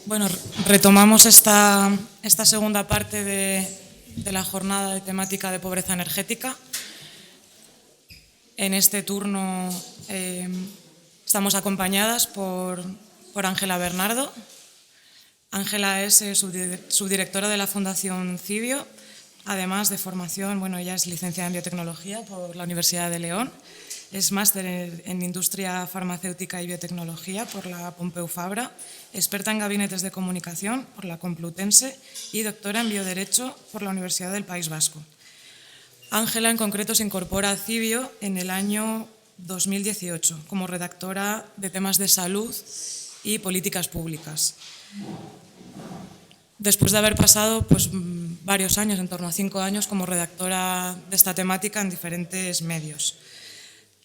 Bueno, retomamos esta segunda parte de la jornada de temática de pobreza energética. En este turno estamos acompañadas por Ángela Bernardo. Ángela es subdirectora de la Fundación Cibio, además de formación, ella es licenciada en biotecnología por la Universidad de León, es máster en industria farmacéutica y biotecnología por la Pompeu Fabra, experta en gabinetes de comunicación por la Complutense y doctora en bioderecho por la Universidad del País Vasco. Ángela, en concreto, se incorpora a Cibio en el año 2018 como redactora de temas de salud y políticas públicas. Después de haber pasado varios años, en torno a 5 años, como redactora de esta temática en diferentes medios.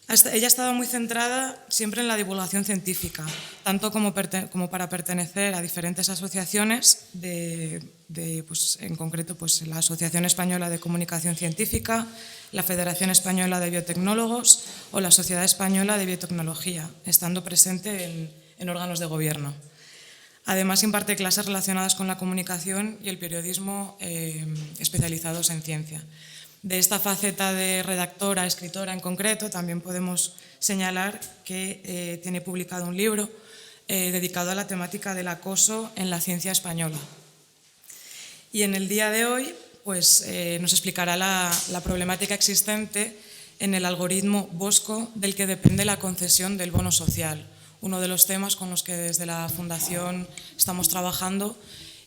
Ella ha estado muy centrada siempre en la divulgación científica, tanto como para pertenecer a diferentes asociaciones, en concreto la Asociación Española de Comunicación Científica, la Federación Española de Biotecnólogos o la Sociedad Española de Biotecnología, estando presente en órganos de gobierno. Además, imparte clases relacionadas con la comunicación y el periodismo especializados en ciencia. De esta faceta de redactora, escritora en concreto, también podemos señalar que tiene publicado un libro dedicado a la temática del acoso en la ciencia española. Y en el día de hoy nos explicará la problemática existente en el algoritmo Bosco, del que depende la concesión del bono social, uno de los temas con los que desde la Fundación estamos trabajando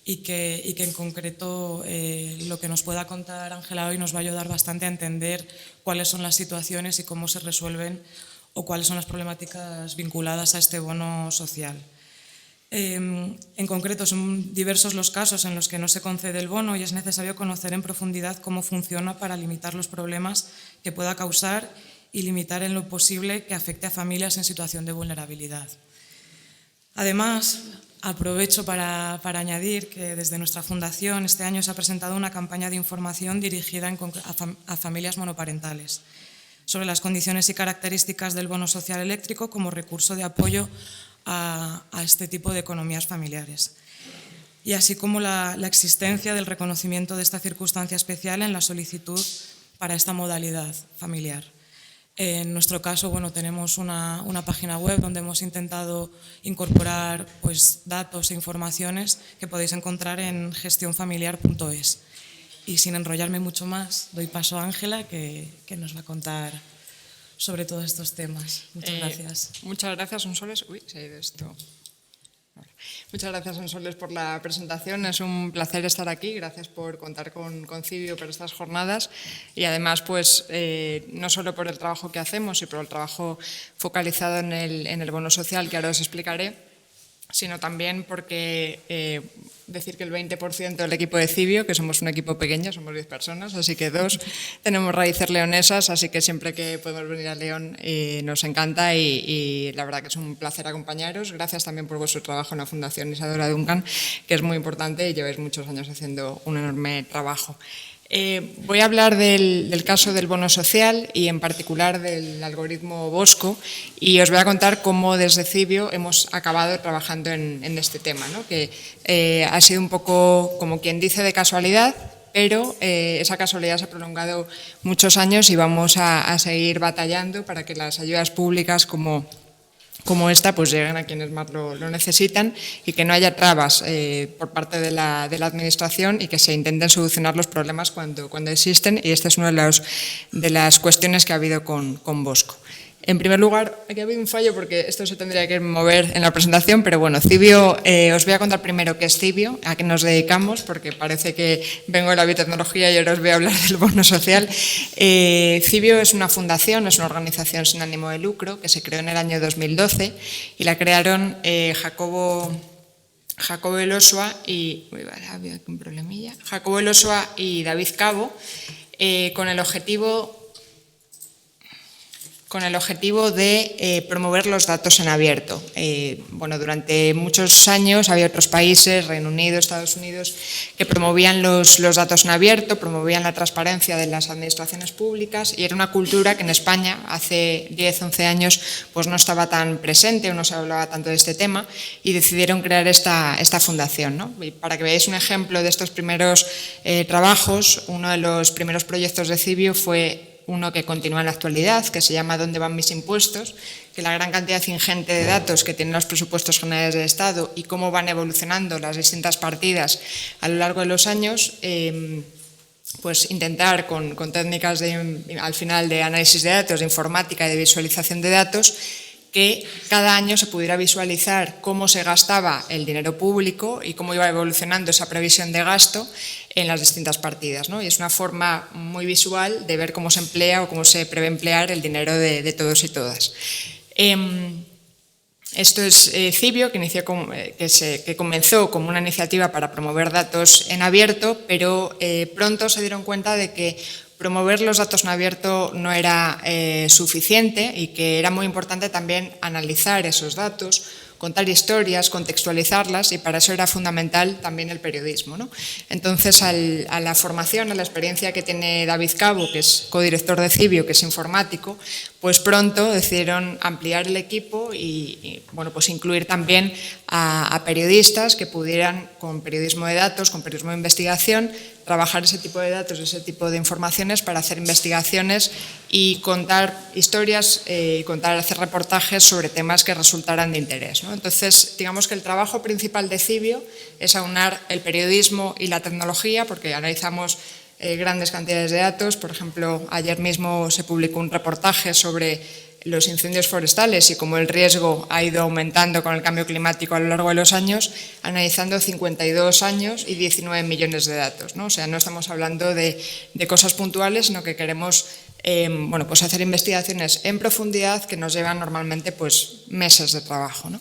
y que en concreto lo que nos pueda contar Ángela hoy nos va a ayudar bastante a entender cuáles son las situaciones y cómo se resuelven o cuáles son las problemáticas vinculadas a este bono social. En concreto, son diversos los casos en los que no se concede el bono y es necesario conocer en profundidad cómo funciona para limitar los problemas que pueda causar y limitar en lo posible que afecte a familias en situación de vulnerabilidad. Además, aprovecho para añadir que desde nuestra fundación este año se ha presentado una campaña de información dirigida a familias monoparentales sobre las condiciones y características del bono social eléctrico como recurso de apoyo a este tipo de economías familiares, y así como la existencia del reconocimiento de esta circunstancia especial en la solicitud para esta modalidad familiar. En nuestro caso, tenemos una página web donde hemos intentado incorporar datos e informaciones que podéis encontrar en gestionfamiliar.es. Y sin enrollarme mucho más, doy paso a Ángela, que nos va a contar sobre todos estos temas. Muchas gracias. Muchas gracias, Sonsoles. Uy, se ha ido esto. Muchas gracias, Sonsoles, por la presentación. Es un placer estar aquí. Gracias por contar con Cibio para estas jornadas y además, no solo por el trabajo que hacemos y por el trabajo focalizado en el bono social, que ahora os explicaré, sino también porque decir que el 20% del equipo de Cibio, que somos un equipo pequeño, somos 10 personas, así que 2 tenemos raíces leonesas, así que siempre que podemos venir a León nos encanta y la verdad que es un placer acompañaros. Gracias también por vuestro trabajo en la Fundación Isadora Duncan, que es muy importante y lleváis muchos años haciendo un enorme trabajo. Voy a hablar del caso del bono social y en particular del algoritmo Bosco y os voy a contar cómo desde Cibio hemos acabado trabajando en este tema, ¿no? Que ha sido un poco, como quien dice, de casualidad, pero esa casualidad se ha prolongado muchos años y vamos a seguir batallando para que las ayudas públicas como esta lleguen a quienes más lo necesitan y que no haya trabas por parte de la Administración y que se intenten solucionar los problemas cuando existen, y esta es una de las cuestiones que ha habido con Bosco. En primer lugar, aquí ha habido un fallo porque esto se tendría que mover en la presentación, pero Cibio, os voy a contar primero qué es Cibio, a qué nos dedicamos, porque parece que vengo de la biotecnología y ahora os voy a hablar del bono social. Cibio es una fundación, es una organización sin ánimo de lucro que se creó en el año 2012 y la crearon Jacobo Elosua y Jacobo Elosua y David Cabo con el objetivo con el objetivo de promover los datos en abierto. Bueno, durante muchos años había otros países, Reino Unido, Estados Unidos, que promovían los datos en abierto, promovían la transparencia de las administraciones públicas, y era una cultura que en España hace 10, 11 años pues no estaba tan presente o no se hablaba tanto de este tema, y decidieron crear esta fundación, ¿no? Y para que veáis un ejemplo de estos primeros trabajos, uno de los primeros proyectos de Cibio fue uno que continúa en la actualidad, que se llama ¿Dónde van mis impuestos?, que la gran cantidad ingente de datos que tienen los presupuestos generales del Estado y cómo van evolucionando las distintas partidas a lo largo de los años, pues intentar con técnicas al final de análisis de datos, de informática y de visualización de datos, que cada año se pudiera visualizar cómo se gastaba el dinero público y cómo iba evolucionando esa previsión de gasto en las distintas partidas, ¿no? Y es una forma muy visual de ver cómo se emplea o cómo se prevé emplear el dinero de todos y todas. Esto es Cibio, que comenzó como una iniciativa para promover datos en abierto, pero pronto se dieron cuenta de que promover los datos en abierto no era suficiente y que era muy importante también analizar esos datos, contar historias, contextualizarlas, y para eso era fundamental también el periodismo, ¿no? Entonces, a la formación, a la experiencia que tiene David Cabo, que es codirector de Cibio, que es informático, pues pronto decidieron ampliar el equipo y bueno, pues incluir también a periodistas que pudieran, con periodismo de datos, con periodismo de investigación, trabajar ese tipo de datos, ese tipo de informaciones para hacer investigaciones y contar historias, hacer reportajes sobre temas que resultaran de interés, ¿no? Entonces, digamos que el trabajo principal de Cibio es aunar el periodismo y la tecnología, porque analizamos grandes cantidades de datos. Por ejemplo, ayer mismo se publicó un reportaje sobre los incendios forestales y cómo el riesgo ha ido aumentando con el cambio climático a lo largo de los años, analizando 52 años y 19 millones de datos, ¿no? O sea, no estamos hablando de cosas puntuales, sino que queremos bueno, pues hacer investigaciones en profundidad que nos llevan normalmente pues, meses de trabajo, ¿no?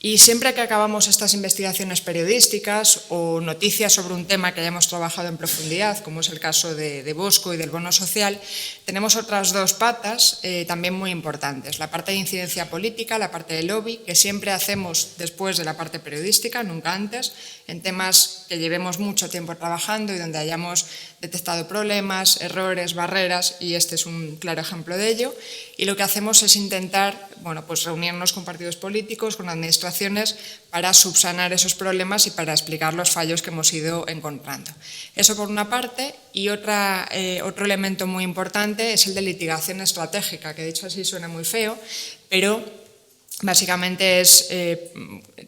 Y siempre que acabamos estas investigaciones periodísticas o noticias sobre un tema que hayamos trabajado en profundidad, como es el caso de Bosco y del bono social, tenemos otras dos patas también muy importantes. La parte de incidencia política, la parte de lobby, que siempre hacemos después de la parte periodística, nunca antes, en temas que llevemos mucho tiempo trabajando y donde hayamos detectado problemas, errores, barreras, y este es un claro ejemplo de ello. Y lo que hacemos es intentar, bueno, pues reunirnos con partidos políticos, con administraciones, para subsanar esos problemas y para explicar los fallos que hemos ido encontrando. Eso por una parte, y otro elemento muy importante es el de litigación estratégica, que dicho así suena muy feo, pero básicamente es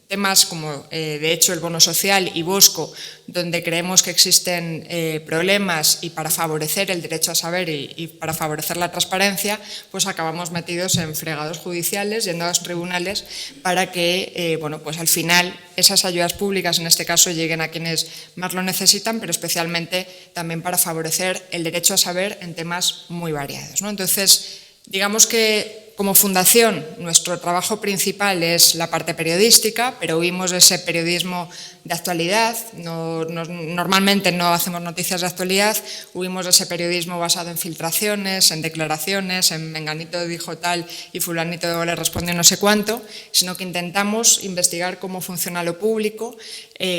temas como, de hecho, el bono social y Bosco, donde creemos que existen problemas, y para favorecer el derecho a saber y para favorecer la transparencia, pues acabamos metidos en fregados judiciales, yendo a los tribunales para que, bueno, pues al final esas ayudas públicas, en este caso, lleguen a quienes más lo necesitan, pero especialmente también para favorecer el derecho a saber en temas muy variados, ¿no? Entonces, digamos que como fundación, nuestro trabajo principal es la parte periodística, pero huimos de ese periodismo de actualidad. Normalmente no hacemos noticias de actualidad, huimos de ese periodismo basado en filtraciones, en declaraciones, en menganito dijo tal y fulanito le respondió no sé cuánto, sino que intentamos investigar cómo funciona lo público,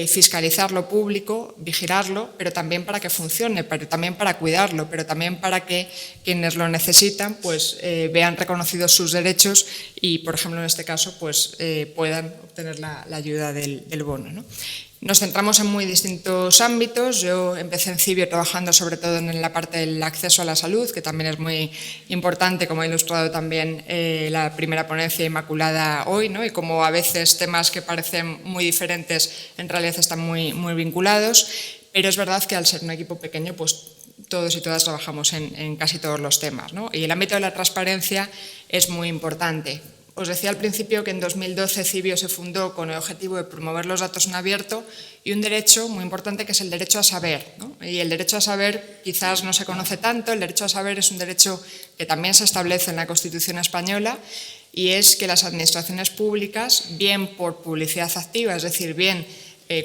fiscalizar lo público, vigilarlo, pero también para que funcione, pero también para cuidarlo, pero también para que quienes lo necesitan pues, vean reconocidos sus derechos y, por ejemplo, en este caso, pues, puedan obtener la ayuda del bono, ¿no? Nos centramos en muy distintos ámbitos. Yo empecé en Cibio trabajando sobre todo en la parte del acceso a la salud, que también es muy importante, como ha ilustrado también la primera ponencia Inmaculada hoy, ¿no? Y como a veces temas que parecen muy diferentes en realidad están muy, muy vinculados, pero es verdad que al ser un equipo pequeño, pues todos y todas trabajamos en casi todos los temas, ¿no? Y el ámbito de la transparencia es muy importante. Os decía al principio que en 2012 Cibio se fundó con el objetivo de promover los datos en abierto y un derecho muy importante que es el derecho a saber, ¿no? Y el derecho a saber quizás no se conoce tanto. El derecho a saber es un derecho que también se establece en la Constitución española, y es que las administraciones públicas, bien por publicidad activa, es decir, bien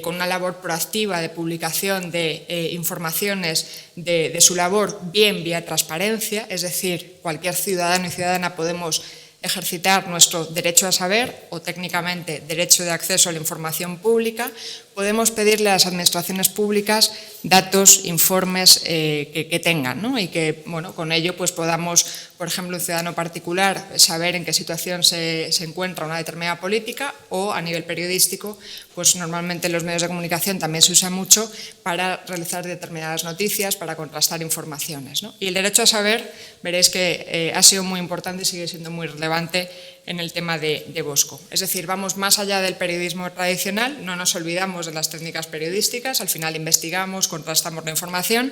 con una labor proactiva de publicación de informaciones de su labor, bien vía transparencia, es decir, cualquier ciudadano y ciudadana podemos ejercitar nuestro derecho a saber o técnicamente derecho de acceso a la información pública, podemos pedirle a las administraciones públicas datos, informes que tengan, ¿no? Y que bueno, con ello pues podamos, por ejemplo, un ciudadano particular saber en qué situación se encuentra una determinada política, o a nivel periodístico, pues normalmente en los medios de comunicación también se usa mucho para realizar determinadas noticias, para contrastar informaciones, ¿no? Y el derecho a saber, veréis que ha sido muy importante y sigue siendo muy relevante en el tema de Bosco. Es decir, vamos más allá del periodismo tradicional, no nos olvidamos de las técnicas periodísticas, al final investigamos, contrastamos la información,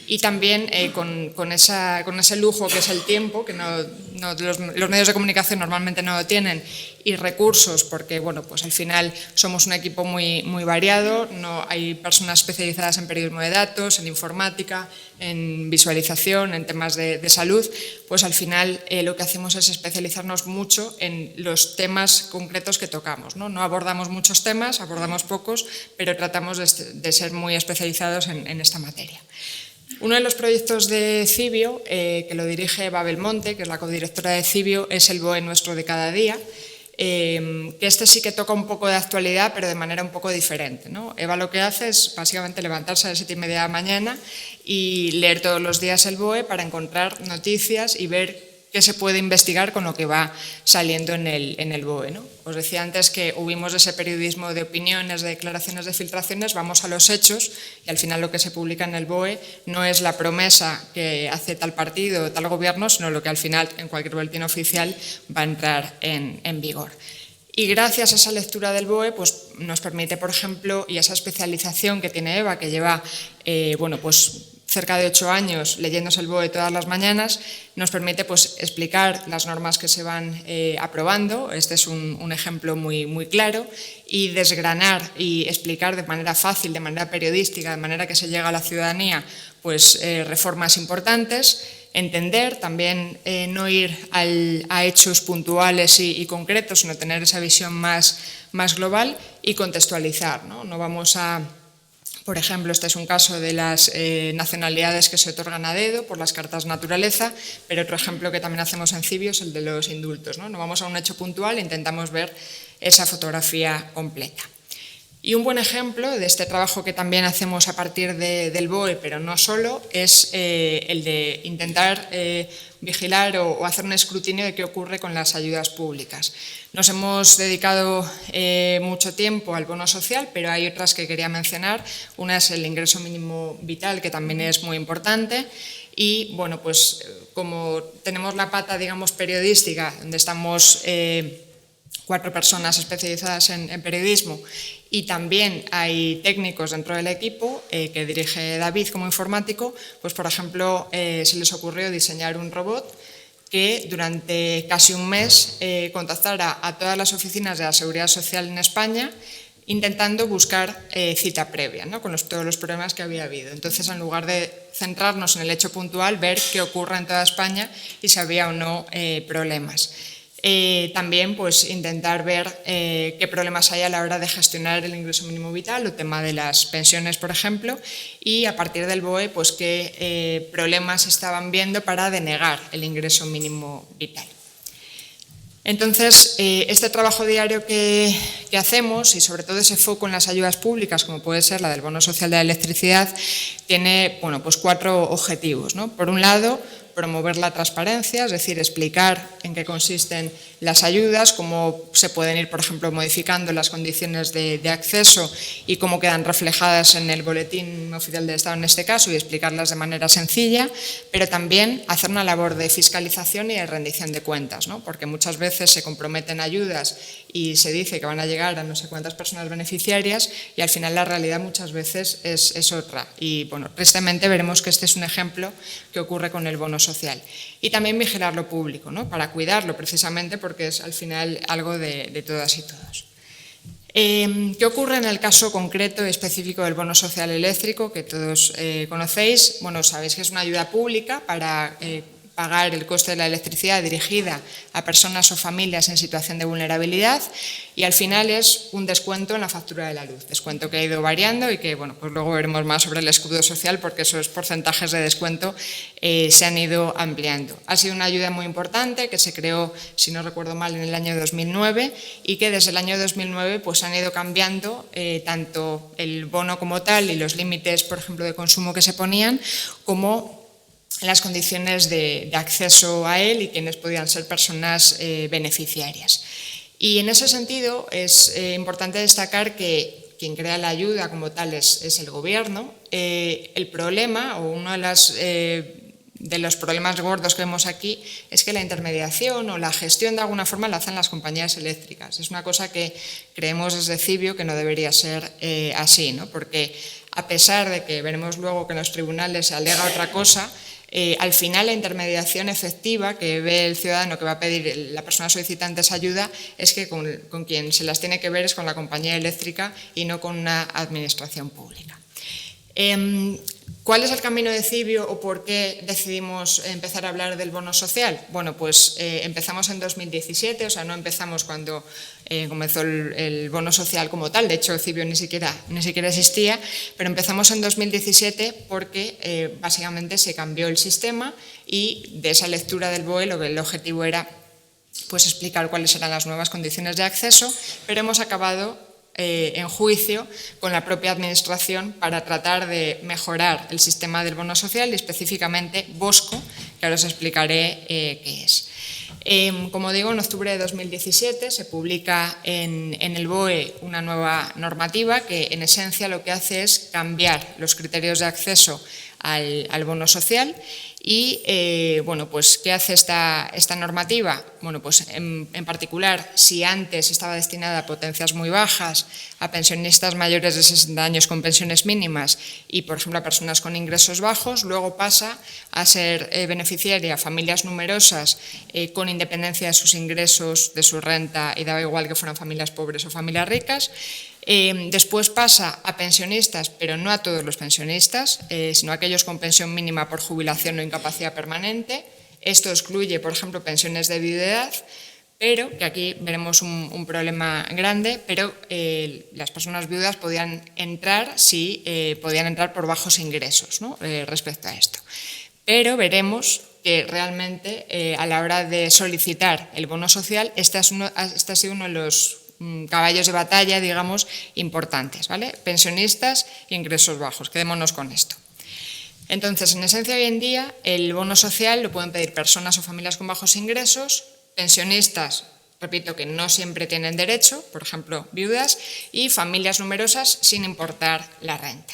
y también con ese lujo que es el tiempo, que los medios de comunicación normalmente no lo tienen, y recursos, porque bueno, pues al final somos un equipo muy variado, no hay personas especializadas en periodismo de datos, en informática, en visualización, en temas de salud, pues al final lo que hacemos es especializarnos mucho en los temas concretos que tocamos, ¿no? No abordamos muchos temas, abordamos pocos, pero tratamos de ser muy especializados en esta materia. Uno de los proyectos de Cibio, que lo dirige Eva Belmonte, que es la codirectora de Cibio, es el BOE nuestro de cada día, que este sí que toca un poco de actualidad, pero de manera un poco diferente, ¿no? Eva lo que hace es básicamente levantarse a las 7:30 de la mañana y leer todos los días el BOE para encontrar noticias y ver qué se puede investigar con lo que va saliendo en el BOE, ¿no? Os decía antes que huimos de ese periodismo de opiniones, de declaraciones, de filtraciones, vamos a los hechos, y al final lo que se publica en el BOE no es la promesa que hace tal partido o tal gobierno, sino lo que al final en cualquier boletín oficial va a entrar en vigor. Y gracias a esa lectura del BOE pues, nos permite, por ejemplo, y esa especialización que tiene Eva, que lleva cerca de 8 años leyéndose el BOE todas las mañanas, nos permite pues, explicar las normas que se van aprobando. Este es un ejemplo muy claro, y desgranar y explicar de manera fácil, de manera periodística, de manera que se llegue a la ciudadanía, pues reformas importantes. Entender, también no ir a hechos puntuales y concretos, sino tener esa visión más global, y contextualizar, ¿no? No vamos a... Por ejemplo, este es un caso de las nacionalidades que se otorgan a dedo por las cartas naturaleza, pero otro ejemplo que también hacemos en Cibio es el de los indultos, ¿no? No vamos a un hecho puntual e intentamos ver esa fotografía completa. Y un buen ejemplo de este trabajo que también hacemos a partir del BOE, pero no solo, es el de intentar vigilar o hacer un escrutinio de qué ocurre con las ayudas públicas. Nos hemos dedicado mucho tiempo al bono social, pero hay otras que quería mencionar. Una es el ingreso mínimo vital, que también es muy importante. Y bueno, pues como tenemos la pata, digamos, periodística, donde estamos 4 personas especializadas en periodismo, y también hay técnicos dentro del equipo que dirige David como informático, pues por ejemplo se les ocurrió diseñar un robot que durante casi un mes contactara a todas las oficinas de la Seguridad Social en España, intentando buscar cita previa, ¿no? Con todos los problemas que había habido. Entonces, en lugar de centrarnos en el hecho puntual, ver qué ocurre en toda España y si había o no problemas. También pues, intentar ver qué problemas hay a la hora de gestionar el ingreso mínimo vital, el tema de las pensiones, por ejemplo, y a partir del BOE pues, qué problemas estaban viendo para denegar el ingreso mínimo vital. Entonces, este trabajo diario que hacemos, y sobre todo ese foco en las ayudas públicas, como puede ser la del bono social de la electricidad, tiene bueno, pues 4 objetivos, ¿no? Por un lado, promover la transparencia, es decir, explicar en qué consisten las ayudas, cómo se pueden ir, por ejemplo, modificando las condiciones de acceso y cómo quedan reflejadas en el boletín oficial del Estado en este caso, y explicarlas de manera sencilla, pero también hacer una labor de fiscalización y de rendición de cuentas, ¿no? Porque muchas veces se comprometen ayudas y se dice que van a llegar a no sé cuántas personas beneficiarias, y al final la realidad muchas veces es otra. Y bueno, tristemente veremos que este es un ejemplo que ocurre con el bono social. Y también vigilar lo público, ¿no? Para cuidarlo precisamente, porque es al final algo de todas y todos. ¿Qué ocurre en el caso concreto y específico del bono social eléctrico, que todos conocéis? Bueno, sabéis que es una ayuda pública para pagar el coste de la electricidad dirigida a personas o familias en situación de vulnerabilidad, y al final es un descuento en la factura de la luz, descuento que ha ido variando y que bueno, pues luego veremos más sobre el escudo social, porque esos porcentajes de descuento se han ido ampliando. Ha sido una ayuda muy importante que se creó, si no recuerdo mal, en el año 2009 y que desde el año 2009 pues han ido cambiando tanto el bono como tal y los límites, por ejemplo, de consumo que se ponían, como las condiciones de acceso a él y quienes podían ser personas beneficiarias. Y en ese sentido es importante destacar que quien crea la ayuda como tal es el Gobierno. El problema, o uno de los problemas gordos que vemos aquí, es que la intermediación o la gestión de alguna forma la hacen las compañías eléctricas. Es una cosa que creemos desde Civio que no debería ser así, ¿no? Porque a pesar de que veremos luego que en los tribunales se alega otra cosa, al final la intermediación efectiva que ve el ciudadano que va a pedir, la persona solicitante esa ayuda, es que con quien se las tiene que ver es con la compañía eléctrica y no con una administración pública. ¿Cuál es el camino de Civio o por qué decidimos empezar a hablar del bono social? Bueno, pues empezamos en 2017, o sea, no empezamos cuando comenzó el bono social como tal, de hecho Civio ni siquiera existía, pero empezamos en 2017 porque básicamente se cambió el sistema y de esa lectura del BOE el objetivo era pues explicar cuáles eran las nuevas condiciones de acceso, pero hemos acabado en juicio con la propia Administración para tratar de mejorar el sistema del bono social y específicamente Bosco, que ahora os explicaré qué es. Como digo, en octubre de 2017 se publica en el BOE una nueva normativa que en esencia lo que hace es cambiar los criterios de acceso al bono social. Y, bueno, pues, ¿qué hace esta normativa? Bueno, pues, en particular, si antes estaba destinada a potencias muy bajas, a pensionistas mayores de 60 años con pensiones mínimas y, por ejemplo, a personas con ingresos bajos, luego pasa a ser beneficiaria a familias numerosas con independencia de sus ingresos, de su renta, y daba igual que fueran familias pobres o familias ricas. Después pasa a pensionistas, pero no a todos los pensionistas, sino a aquellos con pensión mínima por jubilación o incapacidad permanente. Esto excluye, por ejemplo, pensiones de viudedad, pero que aquí veremos un problema grande, pero las personas viudas podían entrar si podían entrar por bajos ingresos, ¿no? Respecto a esto. Pero veremos que realmente a la hora de solicitar el bono social, este ha sido uno de los caballos de batalla, digamos, importantes, ¿vale? Pensionistas y ingresos bajos, quedémonos con esto. Entonces, en esencia, hoy en día, el bono social lo pueden pedir personas o familias con bajos ingresos, pensionistas, repito, que no siempre tienen derecho, por ejemplo, viudas, y familias numerosas sin importar la renta.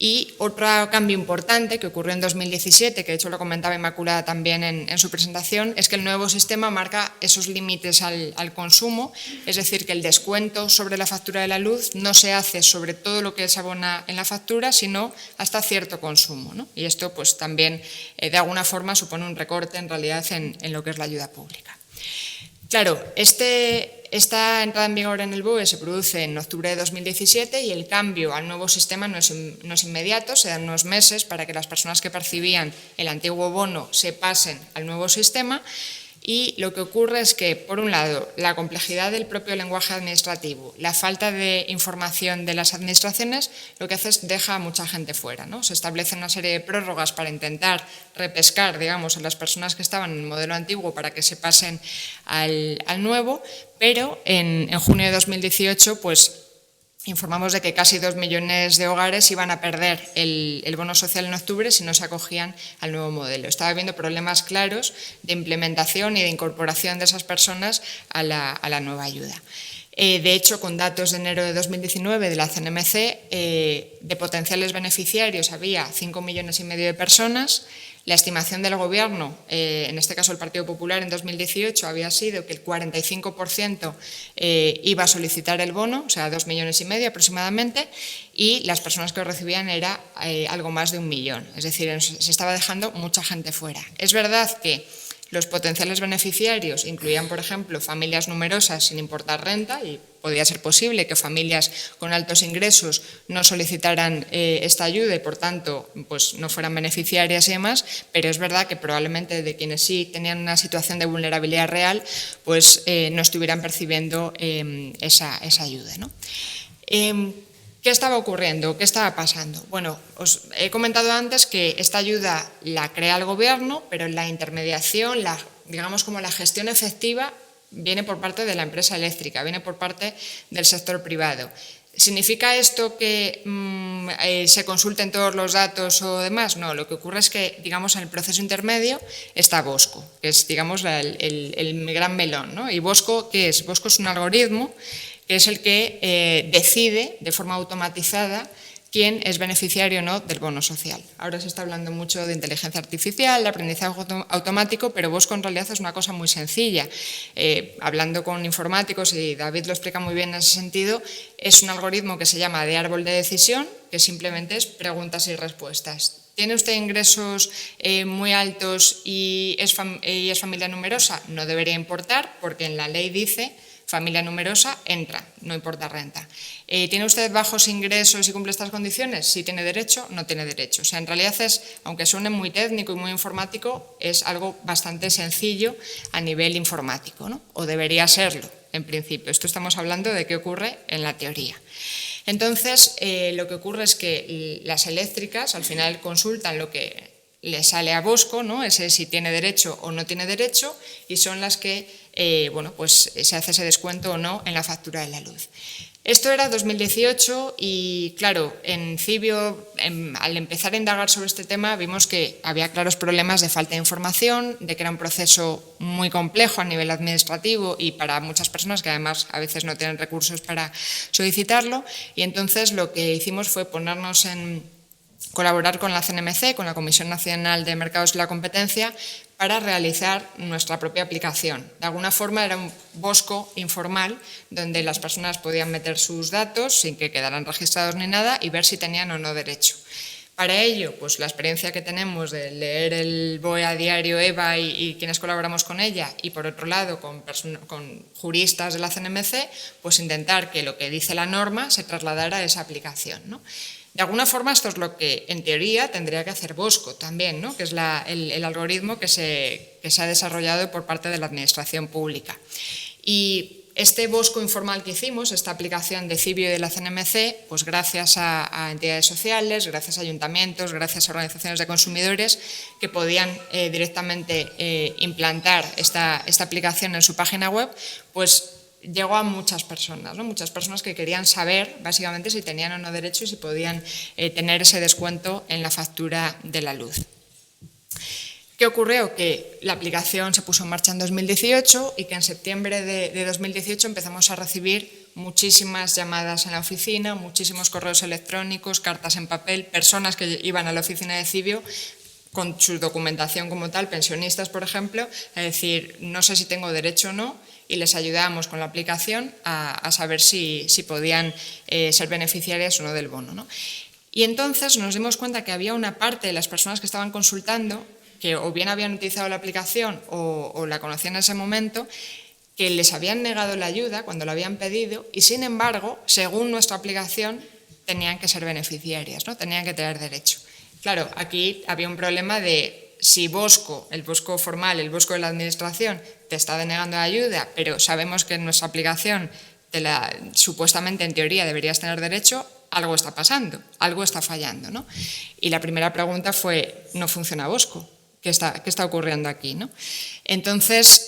Y otro cambio importante que ocurrió en 2017, que de hecho lo comentaba Inmaculada también en su presentación, es que el nuevo sistema marca esos límites al consumo, es decir, que el descuento sobre la factura de la luz no se hace sobre todo lo que se abona en la factura, sino hasta cierto consumo, ¿no? Y esto pues también de alguna forma supone un recorte en realidad en lo que es la ayuda pública. Claro, esta entrada en vigor en el BOE se produce en octubre de 2017 y el cambio al nuevo sistema no es inmediato, se dan unos meses para que las personas que percibían el antiguo bono se pasen al nuevo sistema. Y lo que ocurre es que, por un lado, la complejidad del propio lenguaje administrativo, la falta de información de las administraciones, lo que hace es deja a mucha gente fuera, ¿no? Se establece una serie de prórrogas para intentar repescar, digamos, a las personas que estaban en el modelo antiguo para que se pasen al nuevo, pero en junio de 2018, pues, informamos de que casi 2 millones de hogares iban a perder el bono social en octubre si no se acogían al nuevo modelo. Estaba habiendo problemas claros de implementación y de incorporación de esas personas a la nueva ayuda. De hecho, con datos de enero de 2019 de la CNMC, de potenciales beneficiarios había 5,5 millones de personas. La estimación del Gobierno, en este caso el Partido Popular, en 2018 había sido que el 45% iba a solicitar el bono, o sea, 2,5 millones aproximadamente, y las personas que lo recibían era algo más de 1 millón. Es decir, se estaba dejando mucha gente fuera. Es verdad que los potenciales beneficiarios incluían, por ejemplo, familias numerosas sin importar renta, y podía ser posible que familias con altos ingresos no solicitaran esta ayuda y, por tanto, pues no fueran beneficiarias y demás, pero es verdad que probablemente de quienes sí tenían una situación de vulnerabilidad real, pues no estuvieran percibiendo esa ayuda, ¿no? ¿Qué estaba ocurriendo? ¿Qué estaba pasando? Bueno, os he comentado antes que esta ayuda la crea el gobierno, pero la intermediación, digamos como la gestión efectiva, viene por parte de la empresa eléctrica, viene por parte del sector privado. ¿Significa esto que se consulten todos los datos o demás? No, lo que ocurre es que, digamos, en el proceso intermedio está Bosco, que es, digamos, el gran melón, ¿no? ¿Y Bosco qué es? Bosco es un algoritmo que es el que decide de forma automatizada quién es beneficiario o no del bono social. Ahora se está hablando mucho de inteligencia artificial, de aprendizaje automático, pero Bosco en realidad es una cosa muy sencilla. Hablando con informáticos, y David lo explica muy bien en ese sentido, es un algoritmo que se llama de árbol de decisión, que simplemente es preguntas y respuestas. ¿Tiene usted ingresos muy altos y es familia numerosa? No debería importar, porque en la ley dice familia numerosa, entra, no importa renta. ¿Tiene usted bajos ingresos y cumple estas condiciones? Sí tiene derecho, no tiene derecho. O sea, en realidad es, aunque suene muy técnico y muy informático, es algo bastante sencillo a nivel informático, ¿no? O debería serlo, en principio. Esto estamos hablando de qué ocurre en la teoría. Entonces, lo que ocurre es que las eléctricas al final consultan lo que le sale a Bosco, ¿no? Ese si tiene derecho o no tiene derecho, y son las que bueno, pues se hace ese descuento o no en la factura de la luz. Esto era 2018 y, claro, en Cibio, al empezar a indagar sobre este tema, vimos que había claros problemas de falta de información, de que era un proceso muy complejo a nivel administrativo y para muchas personas que además a veces no tienen recursos para solicitarlo, y entonces lo que hicimos fue ponernos colaborar con la CNMC, con la Comisión Nacional de Mercados y la Competencia, para realizar nuestra propia aplicación. De alguna forma era un Bosco informal donde las personas podían meter sus datos sin que quedaran registrados ni nada y ver si tenían o no derecho. Para ello, pues la experiencia que tenemos de leer el BOE a diario EVA y quienes colaboramos con ella, y por otro lado con juristas de la CNMC, pues intentar que lo que dice la norma se trasladara a esa aplicación, ¿no? De alguna forma esto es lo que en teoría tendría que hacer Bosco también, ¿no? Que es el algoritmo que se ha desarrollado por parte de la administración pública. Y este Bosco informal que hicimos, esta aplicación de Cibio y de la CNMC, pues gracias a entidades sociales, gracias a ayuntamientos, gracias a organizaciones de consumidores que podían directamente implantar esta aplicación en su página web, pues llegó a muchas personas, ¿no? Muchas personas que querían saber básicamente si tenían o no derecho y si podían tener ese descuento en la factura de la luz. ¿Qué ocurrió? Que la aplicación se puso en marcha en 2018 y que en septiembre de 2018 empezamos a recibir muchísimas llamadas en la oficina, muchísimos correos electrónicos, cartas en papel, personas que iban a la oficina de Cibio con su documentación como tal, pensionistas, por ejemplo, a decir, no sé si tengo derecho o no, y les ayudábamos con la aplicación a saber si podían ser beneficiarias o no del bono, ¿no? Y entonces nos dimos cuenta que había una parte de las personas que estaban consultando que o bien habían utilizado la aplicación o la conocían en ese momento, que les habían negado la ayuda cuando la habían pedido y, sin embargo, según nuestra aplicación, tenían que ser beneficiarias, ¿no? Tenían que tener derecho. Claro, aquí había un problema de si Bosco, el Bosco formal, el Bosco de la administración, te está denegando la ayuda, pero sabemos que en nuestra aplicación supuestamente en teoría deberías tener derecho, algo está pasando, algo está fallando, ¿no? Y la primera pregunta fue, ¿no funciona Bosco? ¿Qué está ocurriendo aquí, ¿no? Entonces,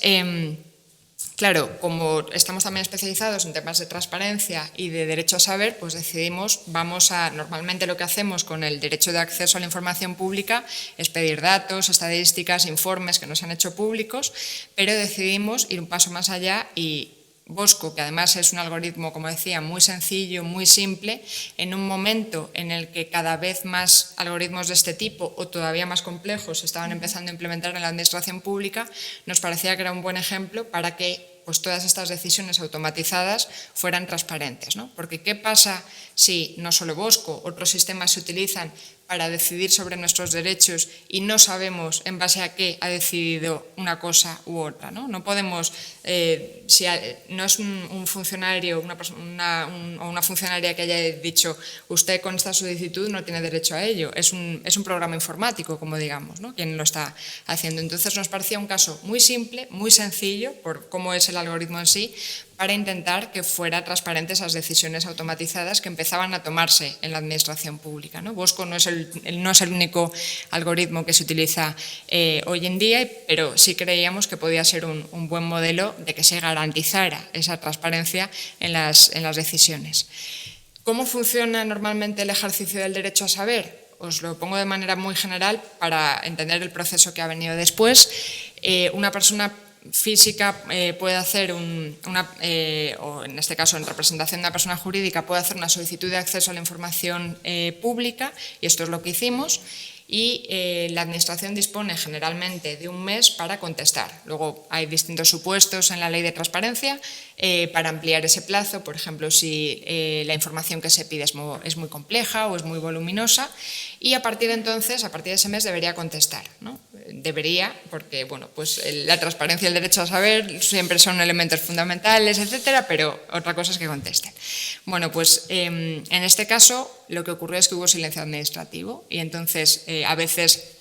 claro, como estamos también especializados en temas de transparencia y de derecho a saber, pues decidimos, normalmente lo que hacemos con el derecho de acceso a la información pública es pedir datos, estadísticas, informes que nos han hecho públicos, pero decidimos ir un paso más allá y Bosco, que además es un algoritmo, como decía, muy sencillo, muy simple, en un momento en el que cada vez más algoritmos de este tipo o todavía más complejos se estaban empezando a implementar en la administración pública, nos parecía que era un buen ejemplo para que pues, todas estas decisiones automatizadas fueran transparentes, ¿no? Porque ¿qué pasa si no solo Bosco, otros sistemas se utilizan para decidir sobre nuestros derechos y no sabemos en base a qué ha decidido una cosa u otra, ¿no? No podemos, no es un funcionario o una funcionaria que haya dicho usted con esta solicitud no tiene derecho a ello, es un programa informático, como digamos, ¿no? Quien lo está haciendo. Entonces nos parecía un caso muy simple, muy sencillo, por cómo es el algoritmo en sí, para intentar que fuera transparente esas decisiones automatizadas que empezaban a tomarse en la administración pública, ¿no? Bosco no es el único algoritmo que se utiliza hoy en día, pero sí creíamos que podía ser un buen modelo de que se garantizara esa transparencia en las decisiones. ¿Cómo funciona normalmente el ejercicio del derecho a saber? Os lo pongo de manera muy general para entender el proceso que ha venido después. Una persona física puede hacer o en este caso en representación de una persona jurídica puede hacer una solicitud de acceso a la información pública, y esto es lo que hicimos, y la administración dispone generalmente de un mes para contestar. Luego hay distintos supuestos en la ley de transparencia para ampliar ese plazo, por ejemplo, si la información que se pide es muy compleja o es muy voluminosa, y a partir de ese mes debería contestar, ¿no? Debería, porque bueno, pues la transparencia y el derecho a saber siempre son elementos fundamentales, etcétera, pero otra cosa es que contesten. Bueno, pues en este caso lo que ocurrió es que hubo silencio administrativo y entonces a veces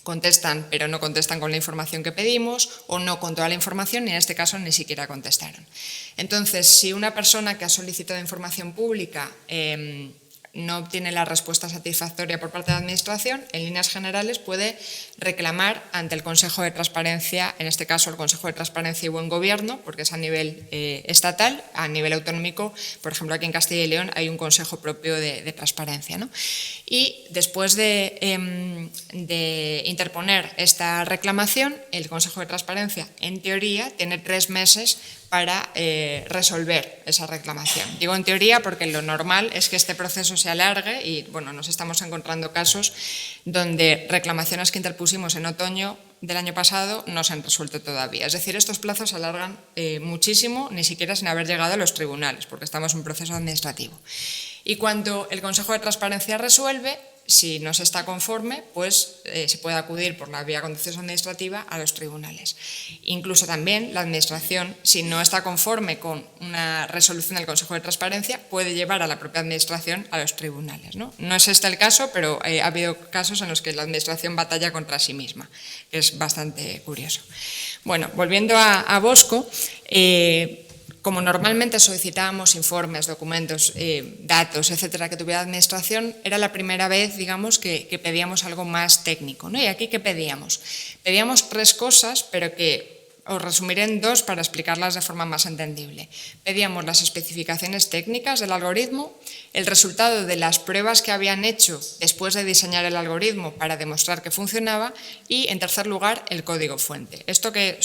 contestan, pero no contestan con la información que pedimos o no con toda la información, y en este caso ni siquiera contestaron. Entonces, si una persona que ha solicitado información pública no obtiene la respuesta satisfactoria por parte de la Administración, en líneas generales puede reclamar ante el Consejo de Transparencia, en este caso el Consejo de Transparencia y Buen Gobierno, porque es a nivel estatal. A nivel autonómico, por ejemplo, aquí en Castilla y León hay un consejo propio de transparencia, ¿no? Y después de interponer esta reclamación, el Consejo de Transparencia, en teoría, tiene 3 meses para resolver esa reclamación. Digo en teoría porque lo normal es que este proceso se alargue y bueno, nos estamos encontrando casos donde reclamaciones que interpusimos en otoño del año pasado no se han resuelto todavía. Es decir, estos plazos se alargan muchísimo, ni siquiera sin haber llegado a los tribunales, porque estamos en un proceso administrativo. Y cuando el Consejo de Transparencia resuelve, si no se está conforme, pues se puede acudir por la vía contencioso administrativa a los tribunales. Incluso también la Administración, si no está conforme con una resolución del Consejo de Transparencia, puede llevar a la propia Administración a los tribunales, ¿no? No es este el caso, pero ha habido casos en los que la Administración batalla contra sí misma, que es bastante curioso. Bueno, volviendo a Bosco, como normalmente solicitábamos informes, documentos, datos, etcétera, que tuviera la Administración, era la primera vez, digamos, que pedíamos algo más técnico, ¿no? Y aquí, ¿qué pedíamos? Pedíamos 3 cosas, pero que os resumiré en 2 para explicarlas de forma más entendible. Pedíamos las especificaciones técnicas del algoritmo, el resultado de las pruebas que habían hecho después de diseñar el algoritmo para demostrar que funcionaba y, en tercer lugar, el código fuente. Esto que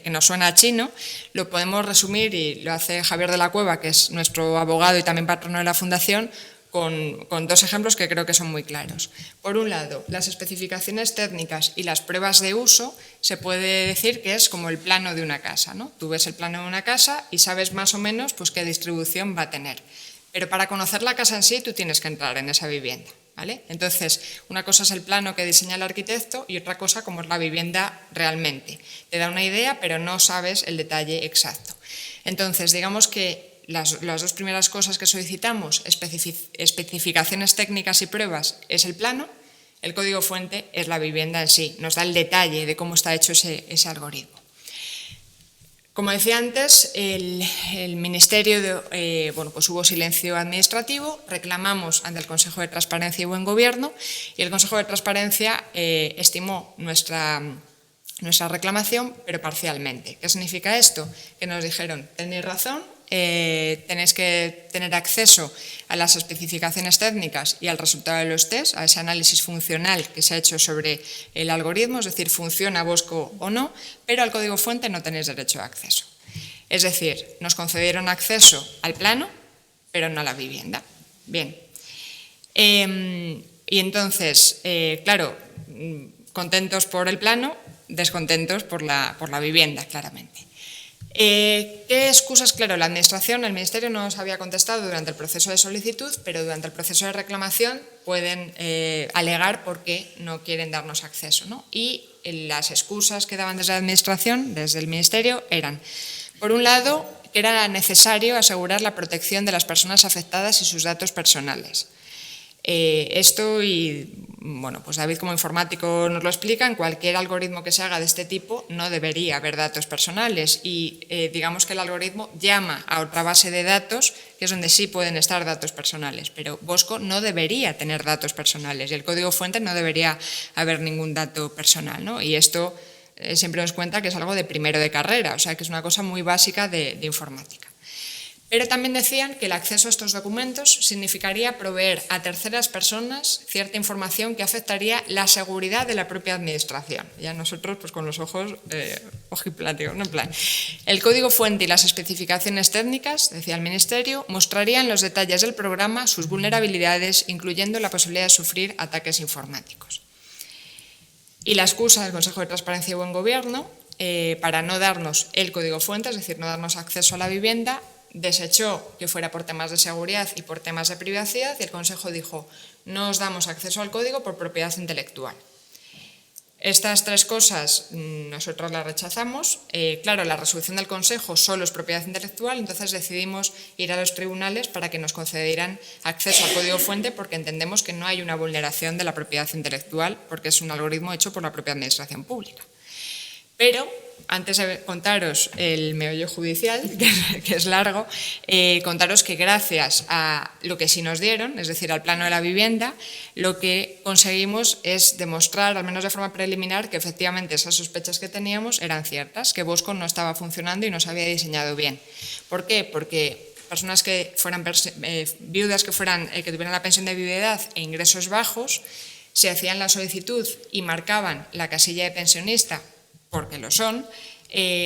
nos suena a chino lo podemos resumir, y lo hace Javier de la Cueva, que es nuestro abogado y también patrono de la Fundación, con 2 ejemplos que creo que son muy claros. Por un lado, las especificaciones técnicas y las pruebas de uso se puede decir que es como el plano de una casa, ¿no? Tú ves el plano de una casa y sabes más o menos pues, qué distribución va a tener. Pero para conocer la casa en sí, tú tienes que entrar en esa vivienda, ¿vale? Entonces, una cosa es el plano que diseña el arquitecto y otra cosa como es la vivienda realmente. Te da una idea, pero no sabes el detalle exacto. Entonces, digamos que las 2 primeras cosas que solicitamos, especificaciones técnicas y pruebas, es el plano. El código fuente es la vivienda en sí, nos da el detalle de cómo está hecho ese algoritmo. Como decía antes, el Ministerio, pues hubo silencio administrativo, reclamamos ante el Consejo de Transparencia y Buen Gobierno, y el Consejo de Transparencia estimó nuestra reclamación, pero parcialmente. ¿Qué significa esto? Que nos dijeron, tenéis razón, tenéis que tener acceso a las especificaciones técnicas y al resultado de los test, a ese análisis funcional que se ha hecho sobre el algoritmo, es decir, funciona Bosco o no, pero al código fuente no tenéis derecho a acceso. Es decir, nos concedieron acceso al plano, pero no a la vivienda. Bien. Y entonces, claro, contentos por el plano, descontentos por la vivienda, claramente. ¿Qué excusas? Claro, la Administración, el Ministerio no os había contestado durante el proceso de solicitud, pero durante el proceso de reclamación pueden alegar por qué no quieren darnos acceso, ¿no? Y las excusas que daban desde la Administración, desde el Ministerio, eran, por un lado, que era necesario asegurar la protección de las personas afectadas y sus datos personales. Esto, y bueno, pues David como informático nos lo explica, en cualquier algoritmo que se haga de este tipo no debería haber datos personales y digamos que el algoritmo llama a otra base de datos que es donde sí pueden estar datos personales, pero Bosco no debería tener datos personales y el código fuente no debería haber ningún dato personal, ¿no? Y esto siempre nos cuenta que es algo de primero de carrera, o sea que es una cosa muy básica de informática. Pero también decían que el acceso a estos documentos significaría proveer a terceras personas cierta información que afectaría la seguridad de la propia Administración. Ya nosotros, pues con los ojos ojipláticos, ¿no? En plan, el código fuente y las especificaciones técnicas, decía el Ministerio, mostrarían los detalles del programa, sus vulnerabilidades, incluyendo la posibilidad de sufrir ataques informáticos. Y la excusa del Consejo de Transparencia y Buen Gobierno, para no darnos el código fuente, es decir, no darnos acceso a la vivienda, desechó que fuera por temas de seguridad y por temas de privacidad y el Consejo dijo, no os damos acceso al código por propiedad intelectual. Estas tres cosas nosotros las rechazamos. Claro, la resolución del Consejo solo es propiedad intelectual, entonces decidimos ir a los tribunales para que nos concedieran acceso al código fuente porque entendemos que no hay una vulneración de la propiedad intelectual porque es un algoritmo hecho por la propia Administración Pública. Pero, antes de contaros el meollo judicial, que es largo, contaros que gracias a lo que sí nos dieron, es decir, al plano de la vivienda, lo que conseguimos es demostrar, al menos de forma preliminar, que efectivamente esas sospechas que teníamos eran ciertas, que Bosco no estaba funcionando y no se había diseñado bien. ¿Por qué? Porque personas que fueran viudas que tuvieran la pensión de viudedad e ingresos bajos, se hacían la solicitud y marcaban la casilla de pensionista, porque lo son,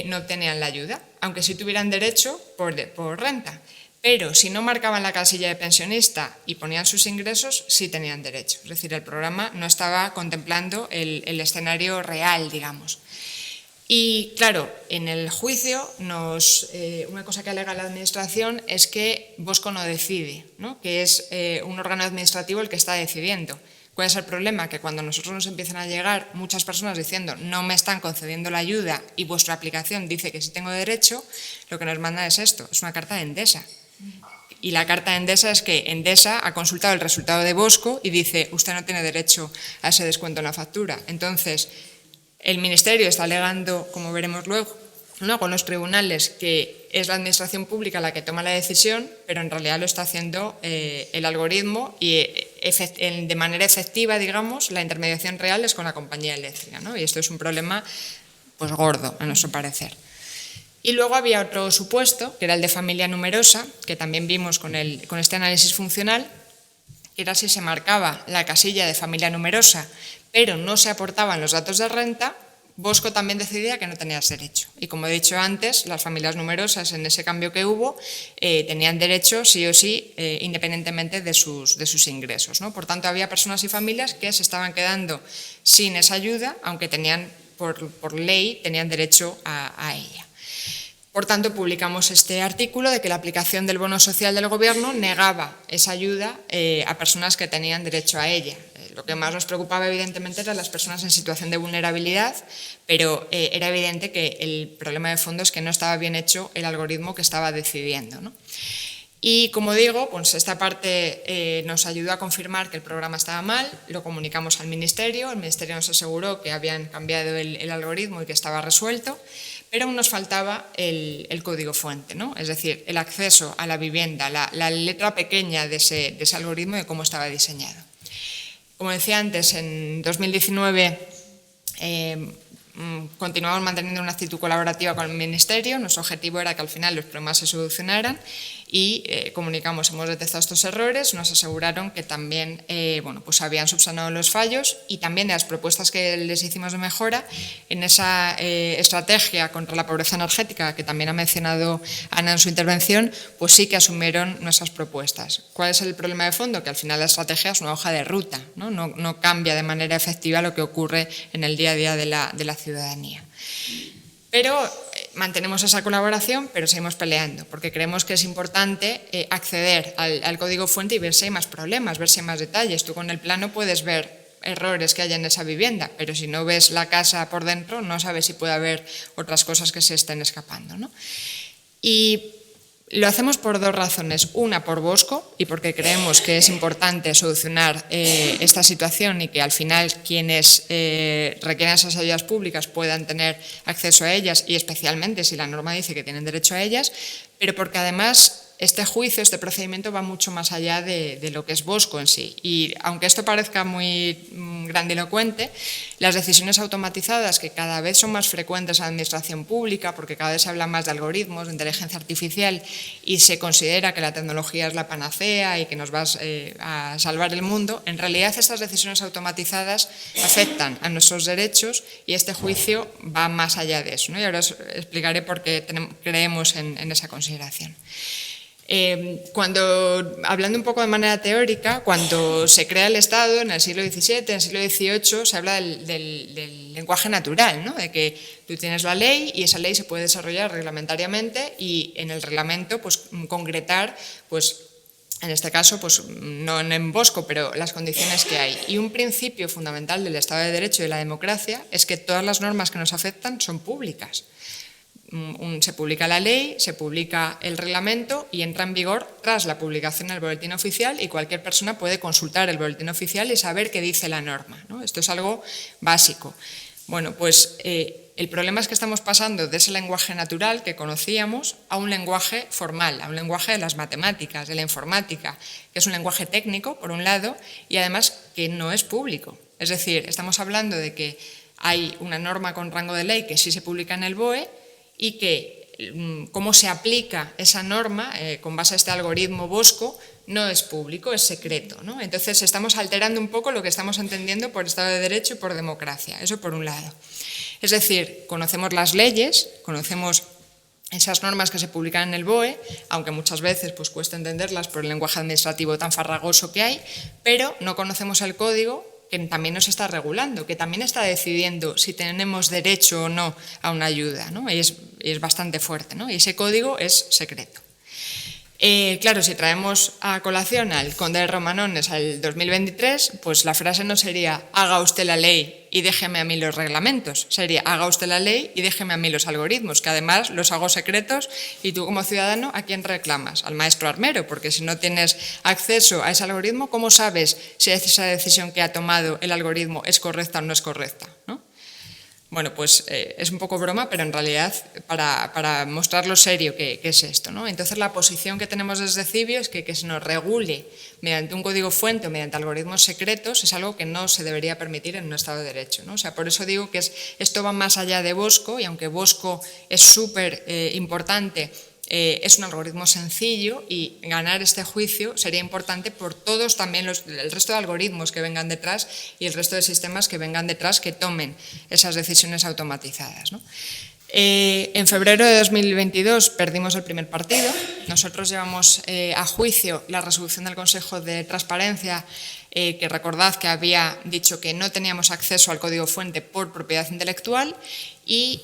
no obtenían la ayuda, aunque sí tuvieran derecho por renta. Pero si no marcaban la casilla de pensionista y ponían sus ingresos, sí tenían derecho. Es decir, el programa no estaba contemplando el escenario real, digamos. Y claro, en el juicio, una cosa que alega la Administración es que Bosco no decide, ¿no? Que es un órgano administrativo el que está decidiendo. ¿Cuál es el problema? Que cuando nosotros nos empiezan a llegar muchas personas diciendo no me están concediendo la ayuda y vuestra aplicación dice que sí tengo derecho, lo que nos manda es esto, es una carta de Endesa. Y la carta de Endesa es que Endesa ha consultado el resultado de Bosco y dice usted no tiene derecho a ese descuento en la factura. Entonces, el Ministerio está alegando, como veremos luego, ¿no? Con los tribunales que es la Administración Pública la que toma la decisión, pero en realidad lo está haciendo el algoritmo y de manera efectiva, digamos, la intermediación real es con la compañía eléctrica, ¿no? Y esto es un problema pues gordo, a nuestro parecer. Y luego había otro supuesto, que era el de familia numerosa, que también vimos con este análisis funcional, que era si se marcaba la casilla de familia numerosa, pero no se aportaban los datos de renta, Bosco también decidía que no tenías derecho. Y como he dicho antes, las familias numerosas en ese cambio que hubo tenían derecho sí o sí, independientemente de sus ingresos, ¿no? Por tanto, había personas y familias que se estaban quedando sin esa ayuda, aunque tenían, por ley, tenían derecho a ella. Por tanto, publicamos este artículo de que la aplicación del bono social del Gobierno negaba esa ayuda a personas que tenían derecho a ella. Lo que más nos preocupaba, evidentemente, eran las personas en situación de vulnerabilidad, pero era evidente que el problema de fondo es que no estaba bien hecho el algoritmo que estaba decidiendo, ¿no? Y, como digo, pues esta parte nos ayudó a confirmar que el programa estaba mal, lo comunicamos al Ministerio, el Ministerio nos aseguró que habían cambiado el algoritmo y que estaba resuelto, pero aún nos faltaba el código fuente, ¿no? Es decir, el acceso a la vivienda, la letra pequeña de ese algoritmo y cómo estaba diseñado. Como decía antes, en 2019 continuamos manteniendo una actitud colaborativa con el Ministerio. Nuestro objetivo era que al final los problemas se solucionaran y comunicamos, hemos detectado estos errores, nos aseguraron que también pues habían subsanado los fallos y también las propuestas que les hicimos de mejora en esa estrategia contra la pobreza energética que también ha mencionado Ana en su intervención, pues sí que asumieron nuestras propuestas. ¿Cuál es el problema de fondo? Que al final la estrategia es una hoja de ruta, no cambia de manera efectiva lo que ocurre en el día a día de la ciudadanía. Pero mantenemos esa colaboración, pero seguimos peleando, porque creemos que es importante acceder al código fuente y ver si hay más problemas, ver si hay más detalles. Tú con el plano puedes ver errores que haya en esa vivienda, pero si no ves la casa por dentro, no sabes si puede haber otras cosas que se estén escapando, ¿no? Y lo hacemos por dos razones. Una, por Bosco, y porque creemos que es importante solucionar esta situación y que al final quienes requieren esas ayudas públicas puedan tener acceso a ellas, y especialmente si la norma dice que tienen derecho a ellas, pero porque además este juicio, este procedimiento va mucho más allá de lo que es Bosco en sí. Y aunque esto parezca muy grandilocuente, las decisiones automatizadas, que cada vez son más frecuentes en la administración pública, porque cada vez se habla más de algoritmos, de inteligencia artificial, y se considera que la tecnología es la panacea y que nos va a salvar el mundo, en realidad estas decisiones automatizadas afectan a nuestros derechos y este juicio va más allá de eso, ¿no? Y ahora os explicaré por qué creemos en esa consideración. Hablando un poco de manera teórica, cuando se crea el Estado en el siglo XVII, en el siglo XVIII, se habla del lenguaje natural, ¿no? De que tú tienes la ley y esa ley se puede desarrollar reglamentariamente y en el reglamento pues, concretar, pues, en este caso, pues, no en Bosco, pero las condiciones que hay. Y un principio fundamental del Estado de Derecho y de la democracia es que todas las normas que nos afectan son públicas. Se publica la ley, se publica el reglamento y entra en vigor tras la publicación del boletín oficial y cualquier persona puede consultar el boletín oficial y saber qué dice la norma, ¿no? Esto es algo básico. Bueno, pues el problema es que estamos pasando de ese lenguaje natural que conocíamos a un lenguaje formal, a un lenguaje de las matemáticas, de la informática, que es un lenguaje técnico, por un lado, y además que no es público. Es decir, estamos hablando de que hay una norma con rango de ley que sí se publica en el BOE, y que cómo se aplica esa norma con base a este algoritmo Bosco no es público, es secreto, ¿no? Entonces estamos alterando un poco lo que estamos entendiendo por Estado de Derecho y por democracia, eso por un lado. Es decir, conocemos las leyes, conocemos esas normas que se publican en el BOE, aunque muchas veces pues, cuesta entenderlas por el lenguaje administrativo tan farragoso que hay, pero no conocemos el código que también nos está regulando, que también está decidiendo si tenemos derecho o no a una ayuda, ¿no? Y es bastante fuerte, ¿no? Y ese código es secreto. Claro, si traemos a colación al conde de Romanones al 2023, pues la frase no sería haga usted la ley y déjeme a mí los reglamentos, sería haga usted la ley y déjeme a mí los algoritmos, que además los hago secretos y tú como ciudadano, ¿a quién reclamas? Al maestro armero, porque si no tienes acceso a ese algoritmo, ¿cómo sabes si esa decisión que ha tomado el algoritmo es correcta o no es correcta, ¿no? Bueno, pues es un poco broma, pero en realidad para mostrar lo serio que es esto, ¿no? Entonces la posición que tenemos desde Civio es que se nos regule mediante un código fuente o mediante algoritmos secretos es algo que no se debería permitir en un Estado de Derecho, ¿no? O sea, por eso digo que esto va más allá de Bosco y aunque Bosco es súper importante, es un algoritmo sencillo y ganar este juicio sería importante por todos también el resto de algoritmos que vengan detrás y el resto de sistemas que vengan detrás que tomen esas decisiones automatizadas, ¿no? En febrero de 2022 perdimos el primer partido. Nosotros llevamos a juicio la resolución del Consejo de Transparencia que recordad que había dicho que no teníamos acceso al código fuente por propiedad intelectual y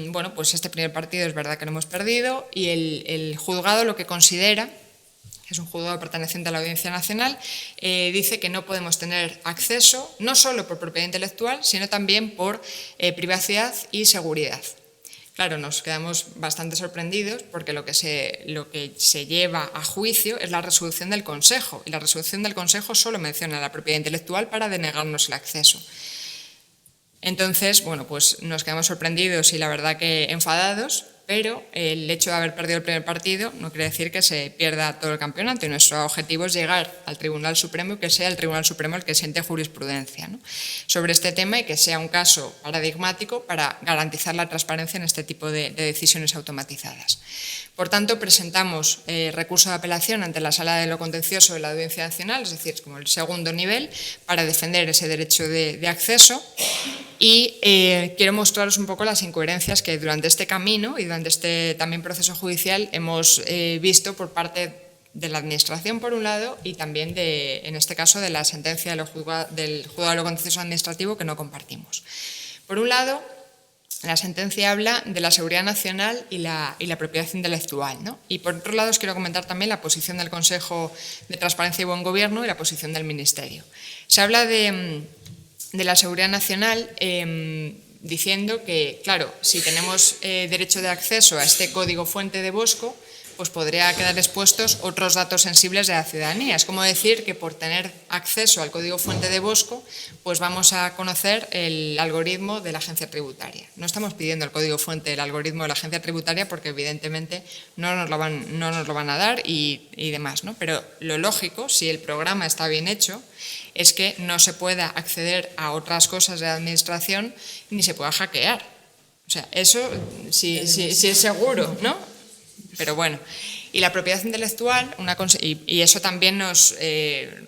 bueno, pues este primer partido es verdad que lo hemos perdido y el juzgado lo que considera, que es un juzgado perteneciente a la Audiencia Nacional, dice que no podemos tener acceso no solo por propiedad intelectual, sino también por privacidad y seguridad. Claro, nos quedamos bastante sorprendidos porque lo que se lleva a juicio es la resolución del Consejo y la resolución del Consejo solo menciona la propiedad intelectual para denegarnos el acceso. Entonces, bueno, pues nos quedamos sorprendidos y la verdad que enfadados, pero el hecho de haber perdido el primer partido no quiere decir que se pierda todo el campeonato y nuestro objetivo es llegar al Tribunal Supremo y que sea el Tribunal Supremo el que siente jurisprudencia, ¿no?, sobre este tema y que sea un caso paradigmático para garantizar la transparencia en este tipo de decisiones automatizadas. Por tanto, presentamos recurso de apelación ante la Sala de lo Contencioso de la Audiencia Nacional, es decir, es como el segundo nivel, para defender ese derecho de acceso y quiero mostraros un poco las incoherencias que durante este camino y durante este también proceso judicial hemos visto por parte de la Administración, por un lado, y también, en este caso, de la sentencia del Juzgado de lo Contencioso Administrativo que no compartimos. Por un lado, La sentencia habla de la seguridad nacional y la propiedad intelectual, ¿no? Y por otro lado os quiero comentar también la posición del Consejo de Transparencia y Buen Gobierno y la posición del Ministerio. Se habla de la seguridad nacional diciendo que, claro, si tenemos derecho de acceso a este código fuente de Bosco, pues podría quedar expuestos otros datos sensibles de la ciudadanía. Es como decir que por tener acceso al código fuente de Bosco, pues vamos a conocer el algoritmo de la agencia tributaria. No estamos pidiendo el código fuente del algoritmo de la agencia tributaria porque evidentemente no nos lo van a dar y demás, ¿no? Pero lo lógico, si el programa está bien hecho, es que no se pueda acceder a otras cosas de la administración ni se pueda hackear. O sea, eso sí es seguro, ¿no? Pero bueno, y la propiedad intelectual, y eso también nos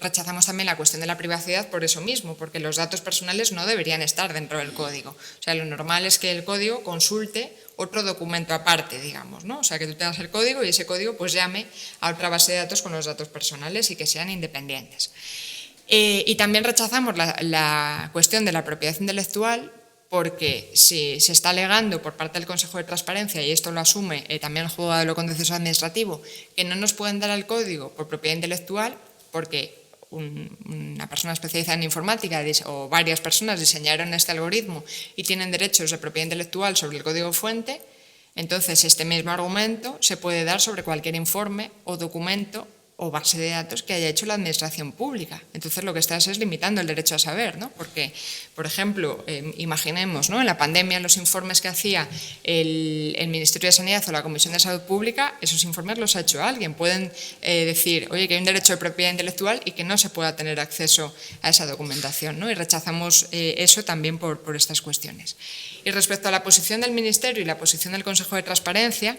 rechazamos también la cuestión de la privacidad por eso mismo, porque los datos personales no deberían estar dentro del código. O sea, lo normal es que el código consulte otro documento aparte, digamos, ¿no? O sea, que tú tengas el código y ese código pues llame a otra base de datos con los datos personales y que sean independientes. Y también rechazamos la cuestión de la propiedad intelectual porque si se está alegando por parte del Consejo de Transparencia, y esto lo asume también el Juzgado de lo Contencioso Administrativo, que no nos pueden dar el código por propiedad intelectual porque una persona especializada en informática o varias personas diseñaron este algoritmo y tienen derechos de propiedad intelectual sobre el código fuente, entonces este mismo argumento se puede dar sobre cualquier informe o documento o base de datos que haya hecho la administración pública. Entonces lo que estás es limitando el derecho a saber, ¿no? Porque, por ejemplo, imaginemos, ¿no? En la pandemia los informes que hacía el Ministerio de Sanidad o la Comisión de Salud Pública, esos informes los ha hecho alguien. Pueden decir, oye, que hay un derecho de propiedad intelectual y que no se pueda tener acceso a esa documentación, ¿no? Y rechazamos eso también por estas cuestiones. Y respecto a la posición del Ministerio y la posición del Consejo de Transparencia,